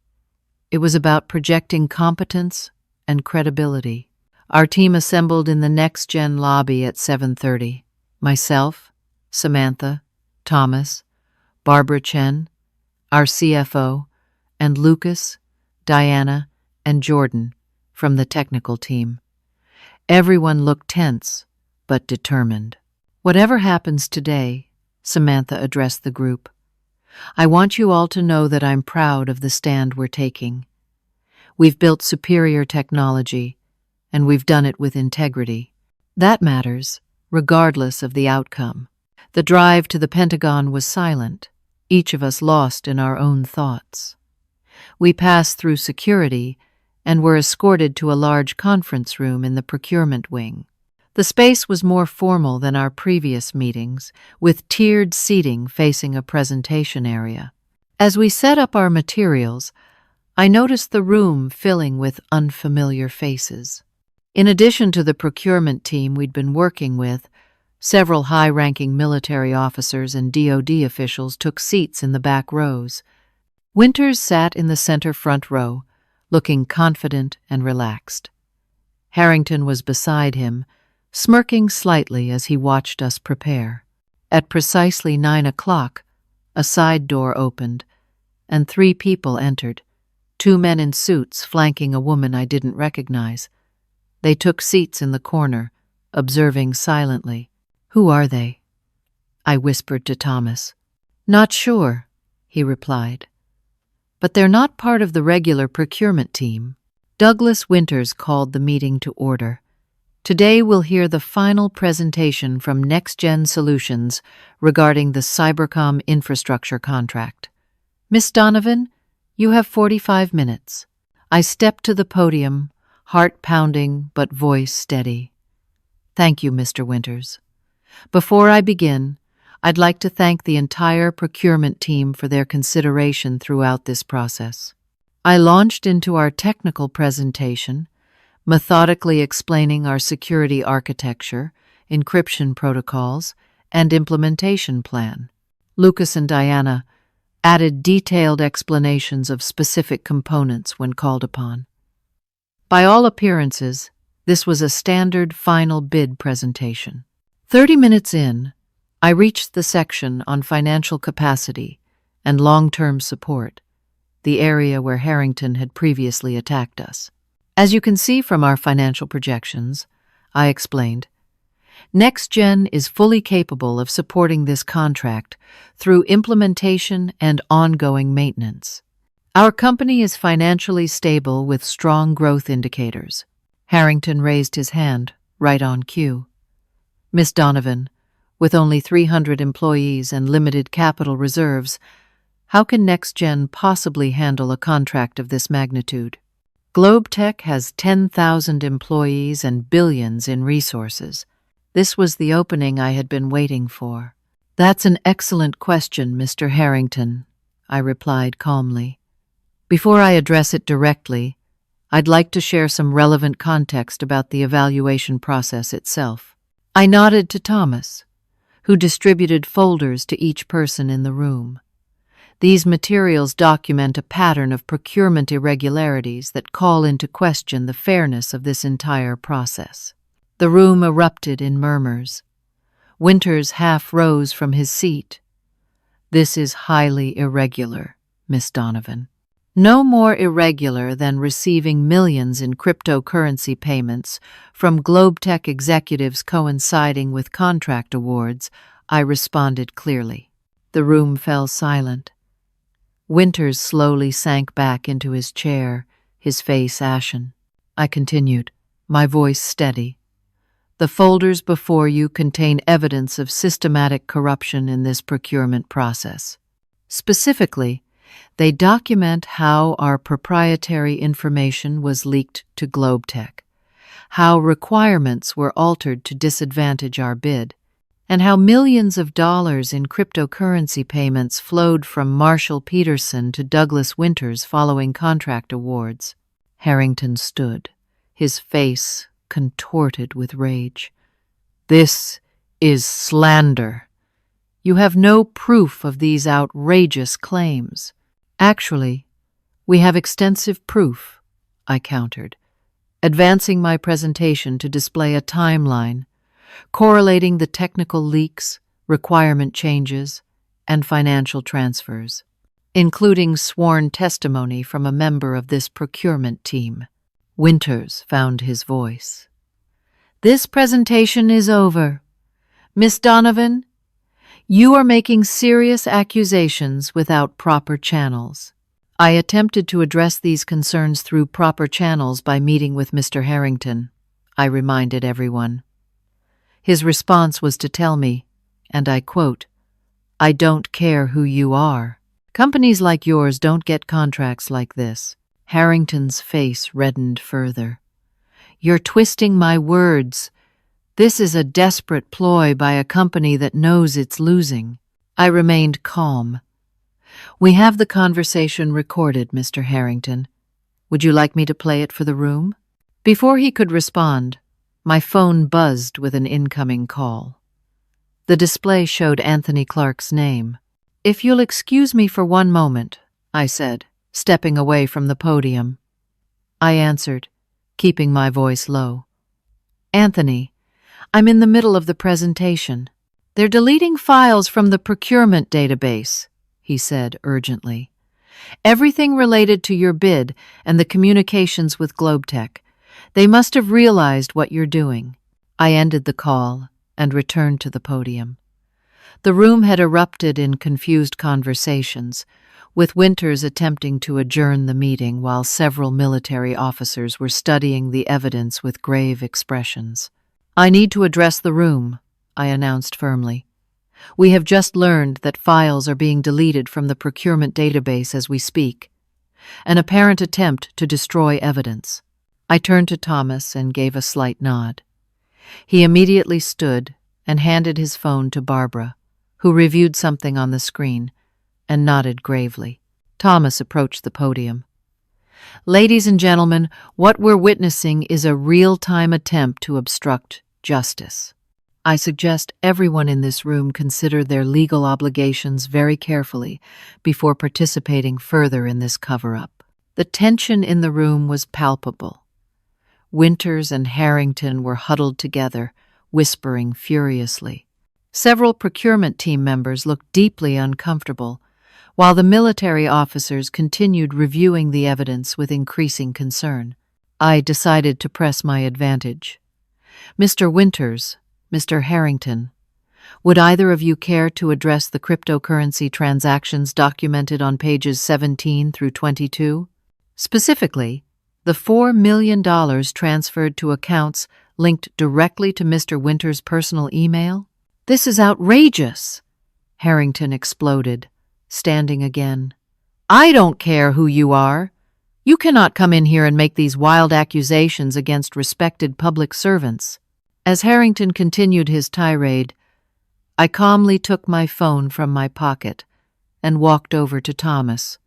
It was about projecting competence and credibility. Our team assembled in the next-gen lobby at 7:30. Myself, Samantha, Thomas, Barbara Chen, our CFO, and Lucas, Diana, and Jordan from the technical team. Everyone looked tense, but determined. Whatever happens today, Samantha addressed the group, I want you all to know that I'm proud of the stand we're taking. We've built superior technology, and we've done it with integrity. That matters, regardless of the outcome. The drive to the Pentagon was silent, each of us lost in our own thoughts. We passed through security and were escorted to a large conference room in the procurement wing. The space was more formal than our previous meetings, with tiered seating facing a presentation area. As we set up our materials, I noticed the room filling with unfamiliar faces. In addition to the procurement team we'd been working with, several high-ranking military officers and DoD officials took seats in the back rows. Winters sat in the center front row, looking confident and relaxed. Harrington was beside him, smirking slightly as he watched us prepare. At precisely 9 o'clock, a side door opened, and 3 people entered, 2 men in suits flanking a woman I didn't recognize. They took seats in the corner, observing silently. Who are they? I whispered to Thomas. Not sure, he replied. But they're not part of the regular procurement team. Douglas Winters called the meeting to order. Today we'll hear the final presentation from Next Gen Solutions regarding the Cybercom infrastructure contract. Miss Donovan, you have 45 minutes. I stepped to the podium, heart pounding but voice steady. Thank you, Mr. Winters. Before I begin, I'd like to thank the entire procurement team for their consideration throughout this process. I launched into our technical presentation, methodically explaining our security architecture, encryption protocols, and implementation plan. Lucas and Diana added detailed explanations of specific components when called upon. By all appearances, this was a standard final bid presentation. 30 minutes in, I reached the section on financial capacity and long-term support, the area where Harrington had previously attacked us. As you can see from our financial projections, I explained, NextGen is fully capable of supporting this contract through implementation and ongoing maintenance. Our company is financially stable with strong growth indicators. Harrington raised his hand, right on cue. Miss Donovan, with only 300 employees and limited capital reserves, how can NextGen possibly handle a contract of this magnitude? GlobeTech has 10,000 employees and billions in resources. This was the opening I had been waiting for. That's an excellent question, Mr. Harrington, I replied calmly. Before I address it directly, I'd like to share some relevant context about the evaluation process itself. I nodded to Thomas, who distributed folders to each person in the room. These materials document a pattern of procurement irregularities that call into question the fairness of this entire process. The room erupted in murmurs. Winters half rose from his seat. This is highly irregular, Miss Donovan. No more irregular than receiving millions in cryptocurrency payments from GlobeTech executives coinciding with contract awards, I responded clearly. The room fell silent. Winters slowly sank back into his chair, his face ashen. I continued, my voice steady. The folders before you contain evidence of systematic corruption in this procurement process. Specifically, they document how our proprietary information was leaked to GlobeTech, how requirements were altered to disadvantage our bid, and how millions of dollars in cryptocurrency payments flowed from Marshall Peterson to Douglas Winters following contract awards. Harrington stood, his face contorted with rage. This is slander. You have no proof of these outrageous claims. Actually, we have extensive proof, I countered, advancing my presentation to display a timeline, correlating the technical leaks, requirement changes, and financial transfers, including sworn testimony from a member of this procurement team. Winters found his voice. This presentation is over. Miss Donovan, you are making serious accusations without proper channels. I attempted to address these concerns through proper channels by meeting with Mr. Harrington, I reminded everyone. His response was to tell me, and I quote, "I don't care who you are. Companies like yours don't get contracts like this." Harrington's face reddened further. "You're twisting my words. This is a desperate ploy by a company that knows it's losing." I remained calm. "We have the conversation recorded, Mr. Harrington. Would you like me to play it for the room?" Before he could respond, my phone buzzed with an incoming call. The display showed Anthony Clark's name. "If you'll excuse me for one moment," I said, stepping away from the podium. I answered, keeping my voice low. "Anthony, I'm in the middle of the presentation. They're deleting files from the procurement database," he said urgently. "Everything related to your bid and the communications with GlobeTech. They must have realized what you're doing." I ended the call and returned to the podium. The room had erupted in confused conversations, with Winters attempting to adjourn the meeting while several military officers were studying the evidence with grave expressions. "I need to address the room," I announced firmly. "We have just learned that files are being deleted from the procurement database as we speak. An apparent attempt to destroy evidence." I turned to Thomas and gave a slight nod. He immediately stood and handed his phone to Barbara, who reviewed something on the screen, and nodded gravely. Thomas approached the podium. "Ladies and gentlemen, what we're witnessing is a real-time attempt to obstruct justice. I suggest everyone in this room consider their legal obligations very carefully before participating further in this cover-up." The tension in the room was palpable. Winters and Harrington were huddled together, whispering furiously. Several procurement team members looked deeply uncomfortable, while the military officers continued reviewing the evidence with increasing concern. I decided to press my advantage. "Mr. Winters, Mr. Harrington, Would either of you care to address the cryptocurrency transactions documented on pages 17 through 22? Specifically, the $4 million transferred to accounts linked directly to Mr. Winter's personal email? This is outrageous! Harrington exploded, standing again. I don't care who you are. You cannot come in here and make these wild accusations against respected public servants. As Harrington continued his tirade, I calmly took my phone from my pocket and walked over to Thomas.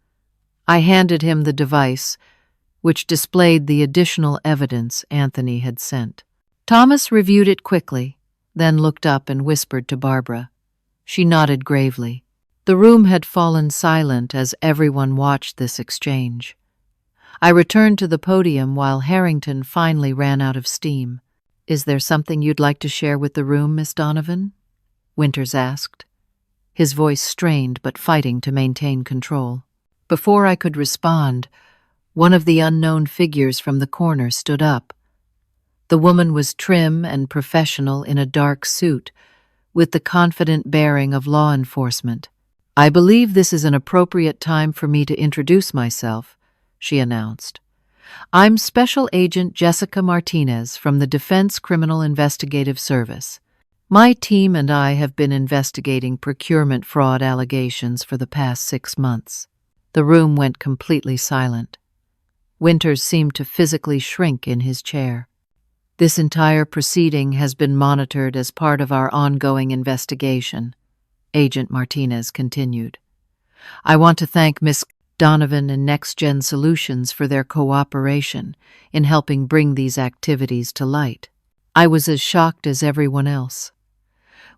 I handed him the device, which displayed the additional evidence Anthony had sent. Thomas reviewed it quickly, then looked up and whispered to Barbara. She nodded gravely. The room had fallen silent as everyone watched this exchange. I returned to the podium while Harrington finally ran out of steam. Is there something you'd like to share with the room, Miss Donovan? Winters asked, his voice strained but fighting to maintain control. Before I could respond, one of the unknown figures from the corner stood up. The woman was trim and professional in a dark suit, with the confident bearing of law enforcement. I believe this is an appropriate time for me to introduce myself, she announced. I'm Special Agent Jessica Martinez from the Defense Criminal Investigative Service. My team and I have been investigating procurement fraud allegations for the past 6 months. The room went completely silent. Winters seemed to physically shrink in his chair. This entire proceeding has been monitored as part of our ongoing investigation, Agent Martinez continued. I want to thank Ms. Donovan and NextGen Solutions for their cooperation in helping bring these activities to light. I was as shocked as everyone else.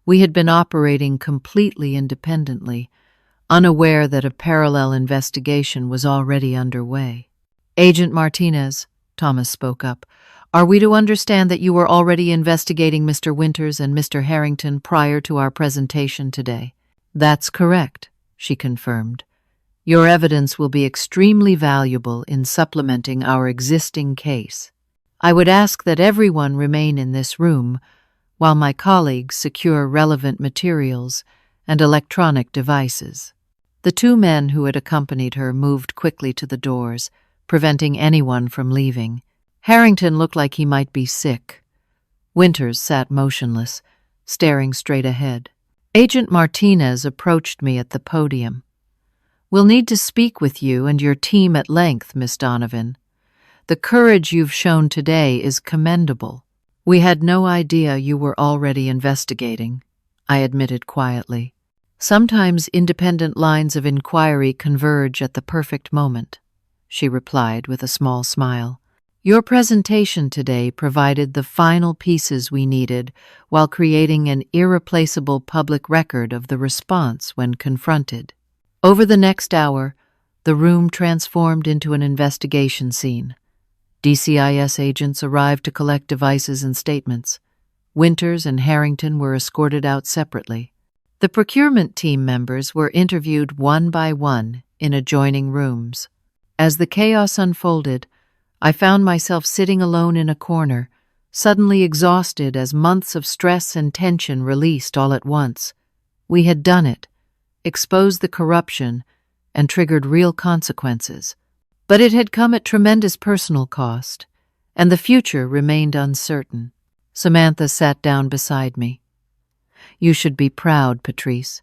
We had been operating completely independently, unaware that a parallel investigation was already underway. Agent Martinez, Thomas spoke up, are we to understand that you were already investigating Mr. Winters and Mr. Harrington prior to our presentation today? That's correct, she confirmed. Your evidence will be extremely valuable in supplementing our existing case. I would ask that everyone remain in this room while my colleagues secure relevant materials and electronic devices. The 2 men who had accompanied her moved quickly to the doors, preventing anyone from leaving. Harrington looked like he might be sick. Winters sat motionless, staring straight ahead. Agent Martinez approached me at the podium. We'll need to speak with you and your team at length, Miss Donovan. The courage you've shown today is commendable. We had no idea you were already investigating, I admitted quietly. Sometimes independent lines of inquiry converge at the perfect moment, she replied with a small smile. Your presentation today provided the final pieces we needed while creating an irreplaceable public record of the response when confronted. Over the next hour, the room transformed into an investigation scene. DCIS agents arrived to collect devices and statements. Winters and Harrington were escorted out separately. The procurement team members were interviewed one by one in adjoining rooms. As the chaos unfolded, I found myself sitting alone in a corner, suddenly exhausted as months of stress and tension released all at once. We had done it, exposed the corruption, and triggered real consequences. But it had come at tremendous personal cost, and the future remained uncertain. Samantha sat down beside me. You should be proud, Patrice.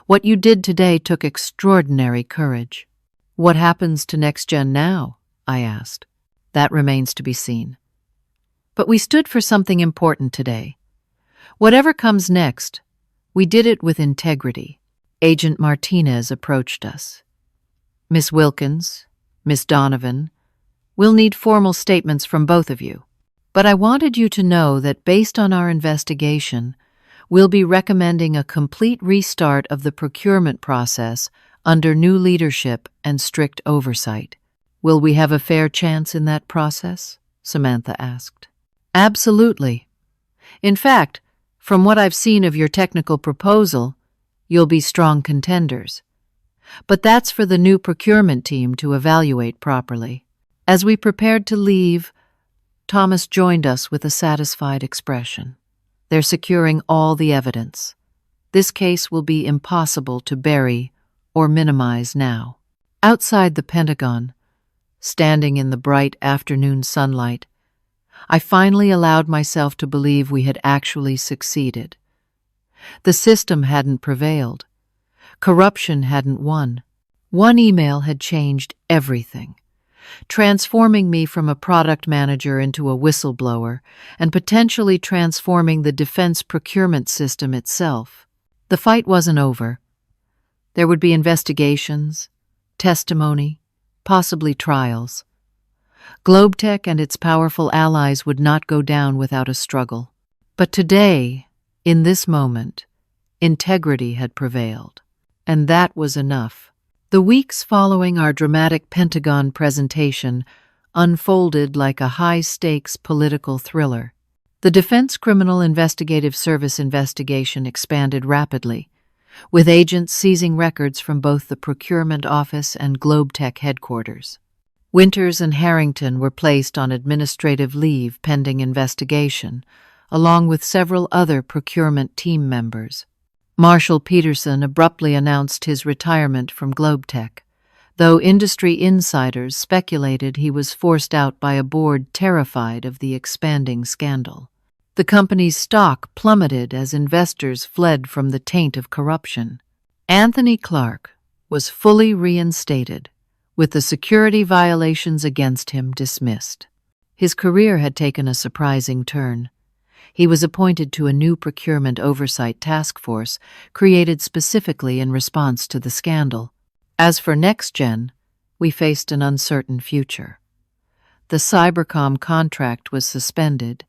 What you did today took extraordinary courage. What happens to NextGen now? I asked. That remains to be seen. But we stood for something important today. Whatever comes next, we did it with integrity. Agent Martinez approached us. Miss Wilkins, Miss Donovan, we'll need formal statements from both of you. But I wanted you to know that based on our investigation, we'll be recommending a complete restart of the procurement process under new leadership and strict oversight. Will we have a fair chance in that process? Samantha asked. Absolutely. In fact, from what I've seen of your technical proposal, you'll be strong contenders. But that's for the new procurement team to evaluate properly. As we prepared to leave, Thomas joined us with a satisfied expression. They're securing all the evidence. This case will be impossible to bury or minimize now. Outside the Pentagon, standing in the bright afternoon sunlight, I finally allowed myself to believe we had actually succeeded. The system hadn't prevailed. Corruption hadn't won. One email had changed everything, transforming me from a product manager into a whistleblower and potentially transforming the defense procurement system itself. The fight wasn't over. There would be investigations, testimony, possibly trials. Globetech and its powerful allies would not go down without a struggle. But today, in this moment, integrity had prevailed. And that was enough. The weeks following our dramatic Pentagon presentation unfolded like a high-stakes political thriller. The Defense Criminal Investigative Service investigation expanded rapidly, with agents seizing records from both the procurement office and Globetech headquarters. Winters and Harrington were placed on administrative leave pending investigation, along with several other procurement team members. Marshall Peterson abruptly announced his retirement from Globetech, though industry insiders speculated he was forced out by a board terrified of the expanding scandal. The company's stock plummeted as investors fled from the taint of corruption. Anthony Clark was fully reinstated, with the security violations against him dismissed. His career had taken a surprising turn. He was appointed to a new procurement oversight task force created specifically in response to the scandal. As for NextGen, we faced an uncertain future. The Cybercom contract was suspended,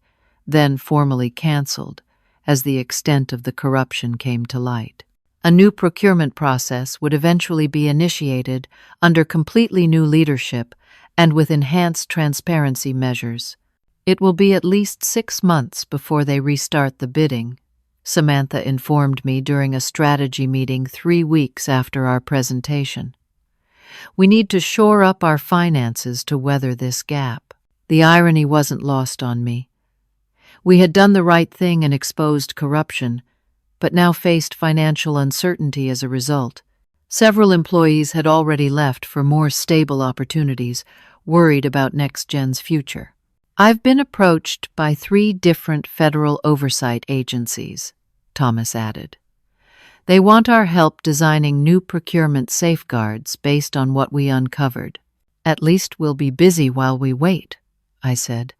then formally canceled, as the extent of the corruption came to light. A new procurement process would eventually be initiated under completely new leadership and with enhanced transparency measures. It will be at least 6 months before they restart the bidding, Samantha informed me during a strategy meeting 3 weeks after our presentation. We need to shore up our finances to weather this gap. The irony wasn't lost on me. We had done the right thing and exposed corruption, but now faced financial uncertainty as a result. Several employees had already left for more stable opportunities, worried about NextGen's future. I've been approached by 3 different federal oversight agencies, Thomas added. They want our help designing new procurement safeguards based on what we uncovered. At least we'll be busy while we wait, I said,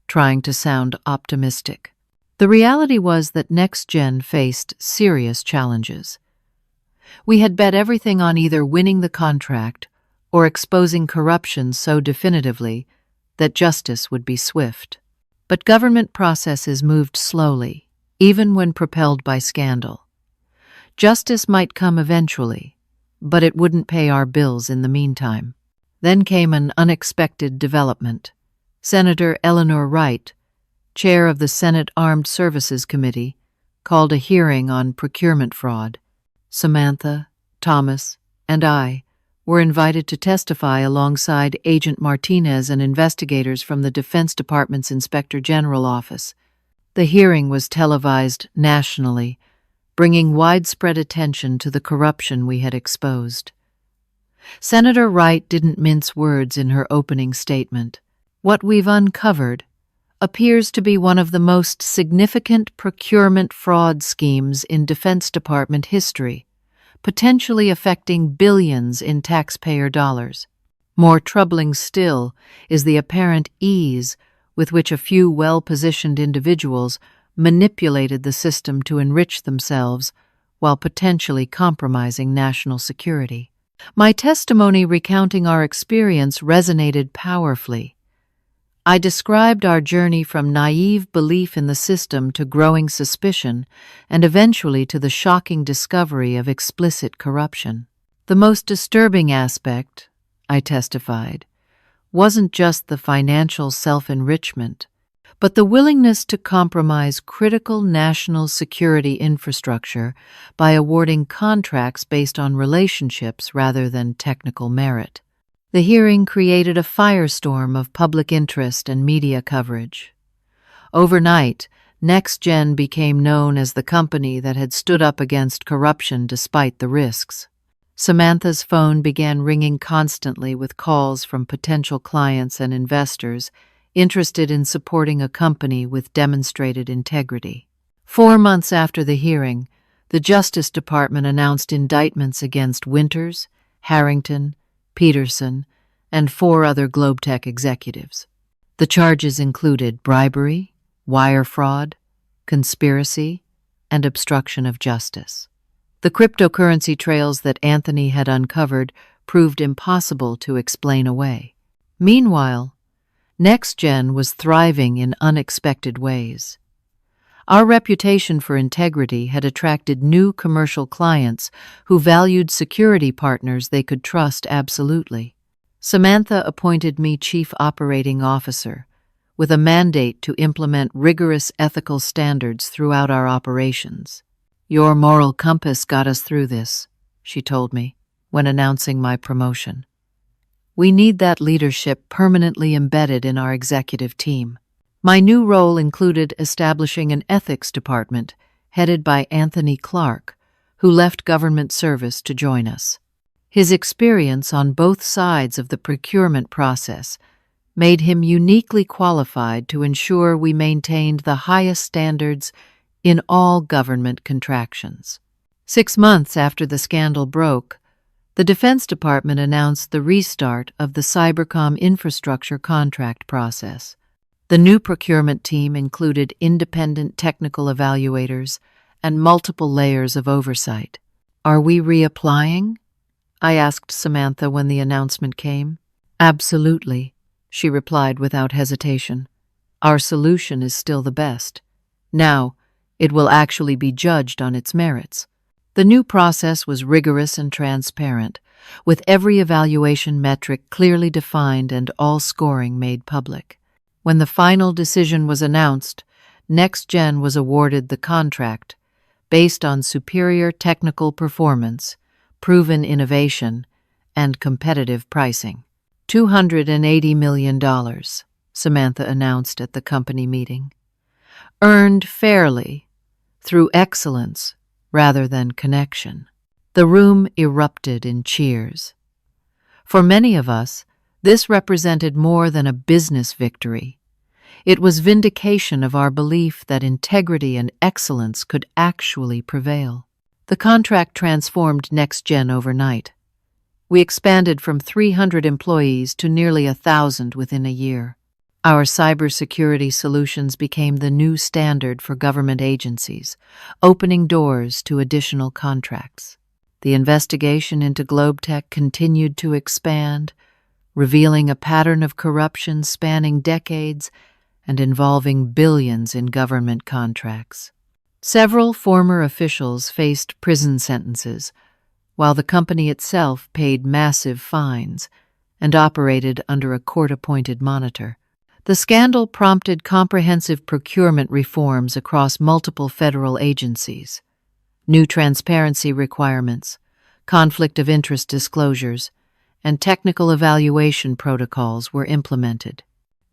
trying to sound optimistic. The reality was that NextGen faced serious challenges. We had bet everything on either winning the contract or exposing corruption so definitively that justice would be swift. But government processes moved slowly, even when propelled by scandal. Justice might come eventually, but it wouldn't pay our bills in the meantime. Then came an unexpected development. Senator Eleanor Wright, chair of the Senate Armed Services Committee, called a hearing on procurement fraud. Samantha, Thomas, and I were invited to testify alongside Agent Martinez and investigators from the Defense Department's Inspector General Office. The hearing was televised nationally, bringing widespread attention to the corruption we had exposed. Senator Wright didn't mince words in her opening statement. What we've uncovered appears to be one of the most significant procurement fraud schemes in Defense Department history, potentially affecting billions in taxpayer dollars. More troubling still is the apparent ease with which a few well-positioned individuals manipulated the system to enrich themselves while potentially compromising national security. My testimony recounting our experience resonated powerfully. I described our journey from naive belief in the system to growing suspicion and eventually to the shocking discovery of explicit corruption. The most disturbing aspect, I testified, wasn't just the financial self-enrichment, but the willingness to compromise critical national security infrastructure by awarding contracts based on relationships rather than technical merit. The hearing created a firestorm of public interest and media coverage. Overnight, NextGen became known as the company that had stood up against corruption despite the risks. Samantha's phone began ringing constantly with calls from potential clients and investors interested in supporting a company with demonstrated integrity. 4 months after the hearing, the Justice Department announced indictments against Winters, Harrington, Peterson, and 4 other Globetech executives. The charges included bribery, wire fraud, conspiracy, and obstruction of justice. The cryptocurrency trails that Anthony had uncovered proved impossible to explain away. Meanwhile, NextGen was thriving in unexpected ways. Our reputation for integrity had attracted new commercial clients who valued security partners they could trust absolutely. Samantha appointed me Chief Operating Officer, with a mandate to implement rigorous ethical standards throughout our operations. "Your moral compass got us through this," she told me, when announcing my promotion. "We need that leadership permanently embedded in our executive team." My new role included establishing an ethics department headed by Anthony Clark, who left government service to join us. His experience on both sides of the procurement process made him uniquely qualified to ensure we maintained the highest standards in all government contractions. 6 months after the scandal broke, the Defense Department announced the restart of the Cybercom infrastructure contract process. The new procurement team included independent technical evaluators and multiple layers of oversight. "Are we reapplying?" I asked Samantha when the announcement came. "Absolutely," she replied without hesitation. "Our solution is still the best. Now, it will actually be judged on its merits." The new process was rigorous and transparent, with every evaluation metric clearly defined and all scoring made public. When the final decision was announced, NextGen was awarded the contract based on superior technical performance, proven innovation, and competitive pricing. $280 million, Samantha announced at the company meeting. Earned fairly, through excellence rather than connection. The room erupted in cheers. For many of us, this represented more than a business victory. It was vindication of our belief that integrity and excellence could actually prevail. The contract transformed NextGen overnight. We expanded from 300 employees to nearly 1,000 within a year. Our cybersecurity solutions became the new standard for government agencies, opening doors to additional contracts. The investigation into Globetech continued to expand, revealing a pattern of corruption spanning decades and involving billions in government contracts. Several former officials faced prison sentences, while the company itself paid massive fines and operated under a court-appointed monitor. The scandal prompted comprehensive procurement reforms across multiple federal agencies. New transparency requirements, conflict of interest disclosures, and technical evaluation protocols were implemented.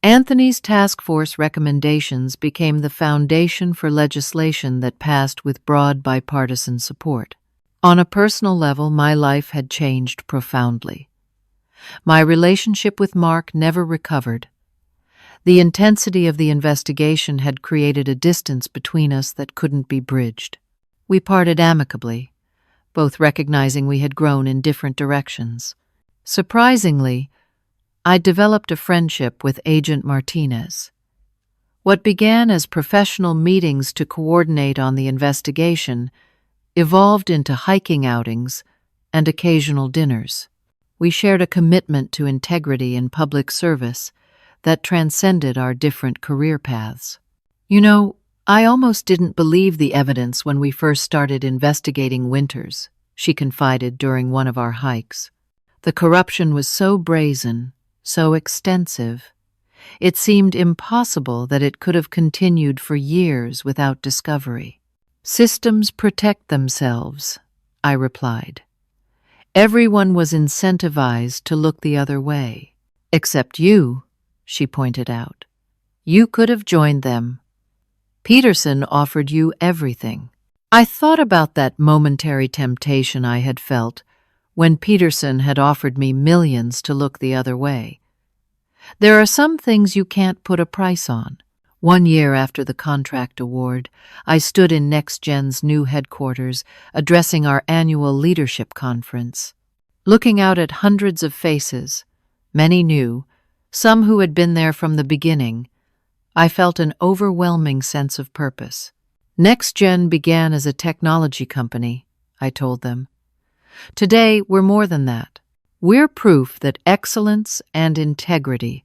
Anthony's task force recommendations became the foundation for legislation that passed with broad bipartisan support. On a personal level, my life had changed profoundly. My relationship with Mark never recovered. The intensity of the investigation had created a distance between us that couldn't be bridged. We parted amicably, both recognizing we had grown in different directions. Surprisingly, I developed a friendship with Agent Martinez. What began as professional meetings to coordinate on the investigation evolved into hiking outings and occasional dinners. We shared a commitment to integrity in public service that transcended our different career paths. "You know, I almost didn't believe the evidence when we first started investigating Winters," she confided during one of our hikes. "The corruption was so brazen, so extensive. It seemed impossible that it could have continued for years without discovery." "Systems protect themselves," I replied. "Everyone was incentivized to look the other way. Except you," she pointed out. "You could have joined them." Peterson offered you everything. I thought about that momentary temptation I had felt when Peterson had offered me millions to look the other way. There are some things you can't put a price on. 1 year after the contract award, I stood in NextGen's new headquarters, addressing our annual leadership conference. Looking out at hundreds of faces, many new, some who had been there from the beginning, I felt an overwhelming sense of purpose. NextGen began as a technology company, I told them. Today, we're more than that. We're proof that excellence and integrity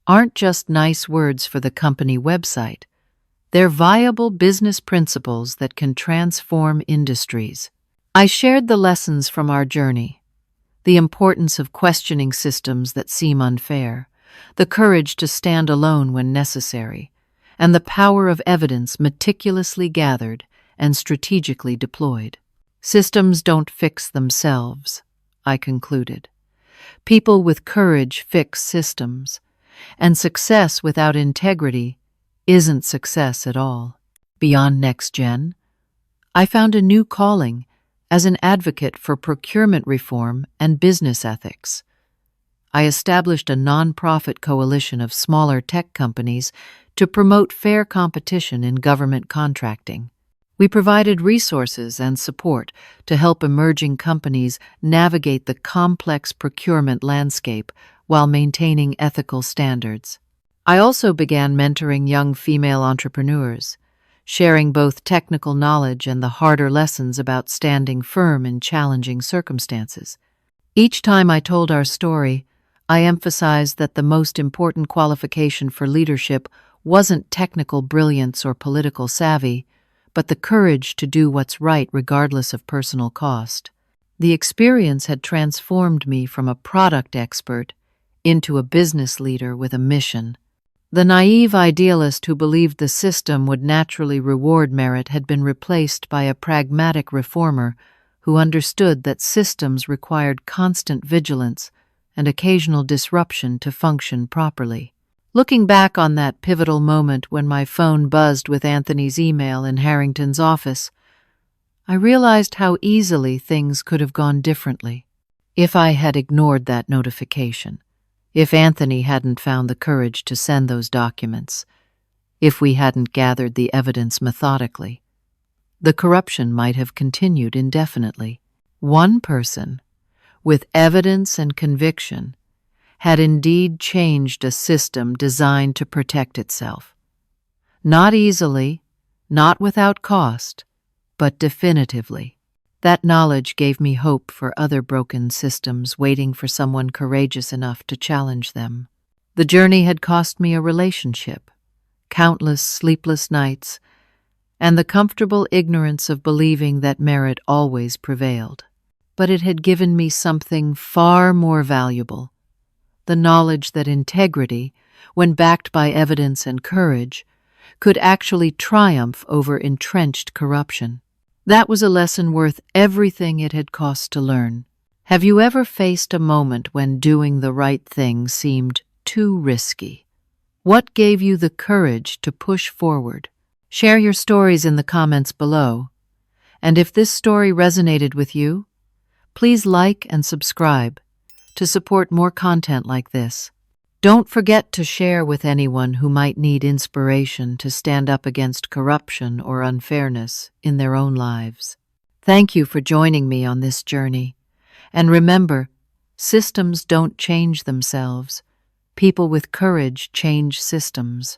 aren't just nice words for the company website. They're viable business principles that can transform industries. I shared the lessons from our journey, the importance of questioning systems that seem unfair, the courage to stand alone when necessary, and the power of evidence meticulously gathered and strategically deployed. Systems don't fix themselves, I concluded. People with courage fix systems, and success without integrity isn't success at all. Beyond NextGen, I found a new calling as an advocate for procurement reform and business ethics. I established a nonprofit coalition of smaller tech companies to promote fair competition in government contracting. We provided resources and support to help emerging companies navigate the complex procurement landscape while maintaining ethical standards. I also began mentoring young female entrepreneurs, sharing both technical knowledge and the harder lessons about standing firm in challenging circumstances. Each time I told our story, I emphasized that the most important qualification for leadership wasn't technical brilliance or political savvy, but the courage to do what's right regardless of personal cost. The experience had transformed me from a product expert into a business leader with a mission. The naive idealist who believed the system would naturally reward merit had been replaced by a pragmatic reformer who understood that systems required constant vigilance and occasional disruption to function properly. Looking back on that pivotal moment when my phone buzzed with Anthony's email in Harrington's office, I realized how easily things could have gone differently if I had ignored that notification, if Anthony hadn't found the courage to send those documents, if we hadn't gathered the evidence methodically. The corruption might have continued indefinitely. One person, with evidence and conviction, had indeed changed a system designed to protect itself. Not easily, not without cost, but definitively. That knowledge gave me hope for other broken systems waiting for someone courageous enough to challenge them. The journey had cost me a relationship, countless sleepless nights, and the comfortable ignorance of believing that merit always prevailed. But it had given me something far more valuable: the knowledge that integrity, when backed by evidence and courage, could actually triumph over entrenched corruption. That was a lesson worth everything it had cost to learn. Have you ever faced a moment when doing the right thing seemed too risky? What gave you the courage to push forward? Share your stories in the comments below. And if this story resonated with you, please like and subscribe to support more content like this. Don't forget to share with anyone who might need inspiration to stand up against corruption or unfairness in their own lives. Thank you for joining me on this journey. And remember, systems don't change themselves. People with courage change systems.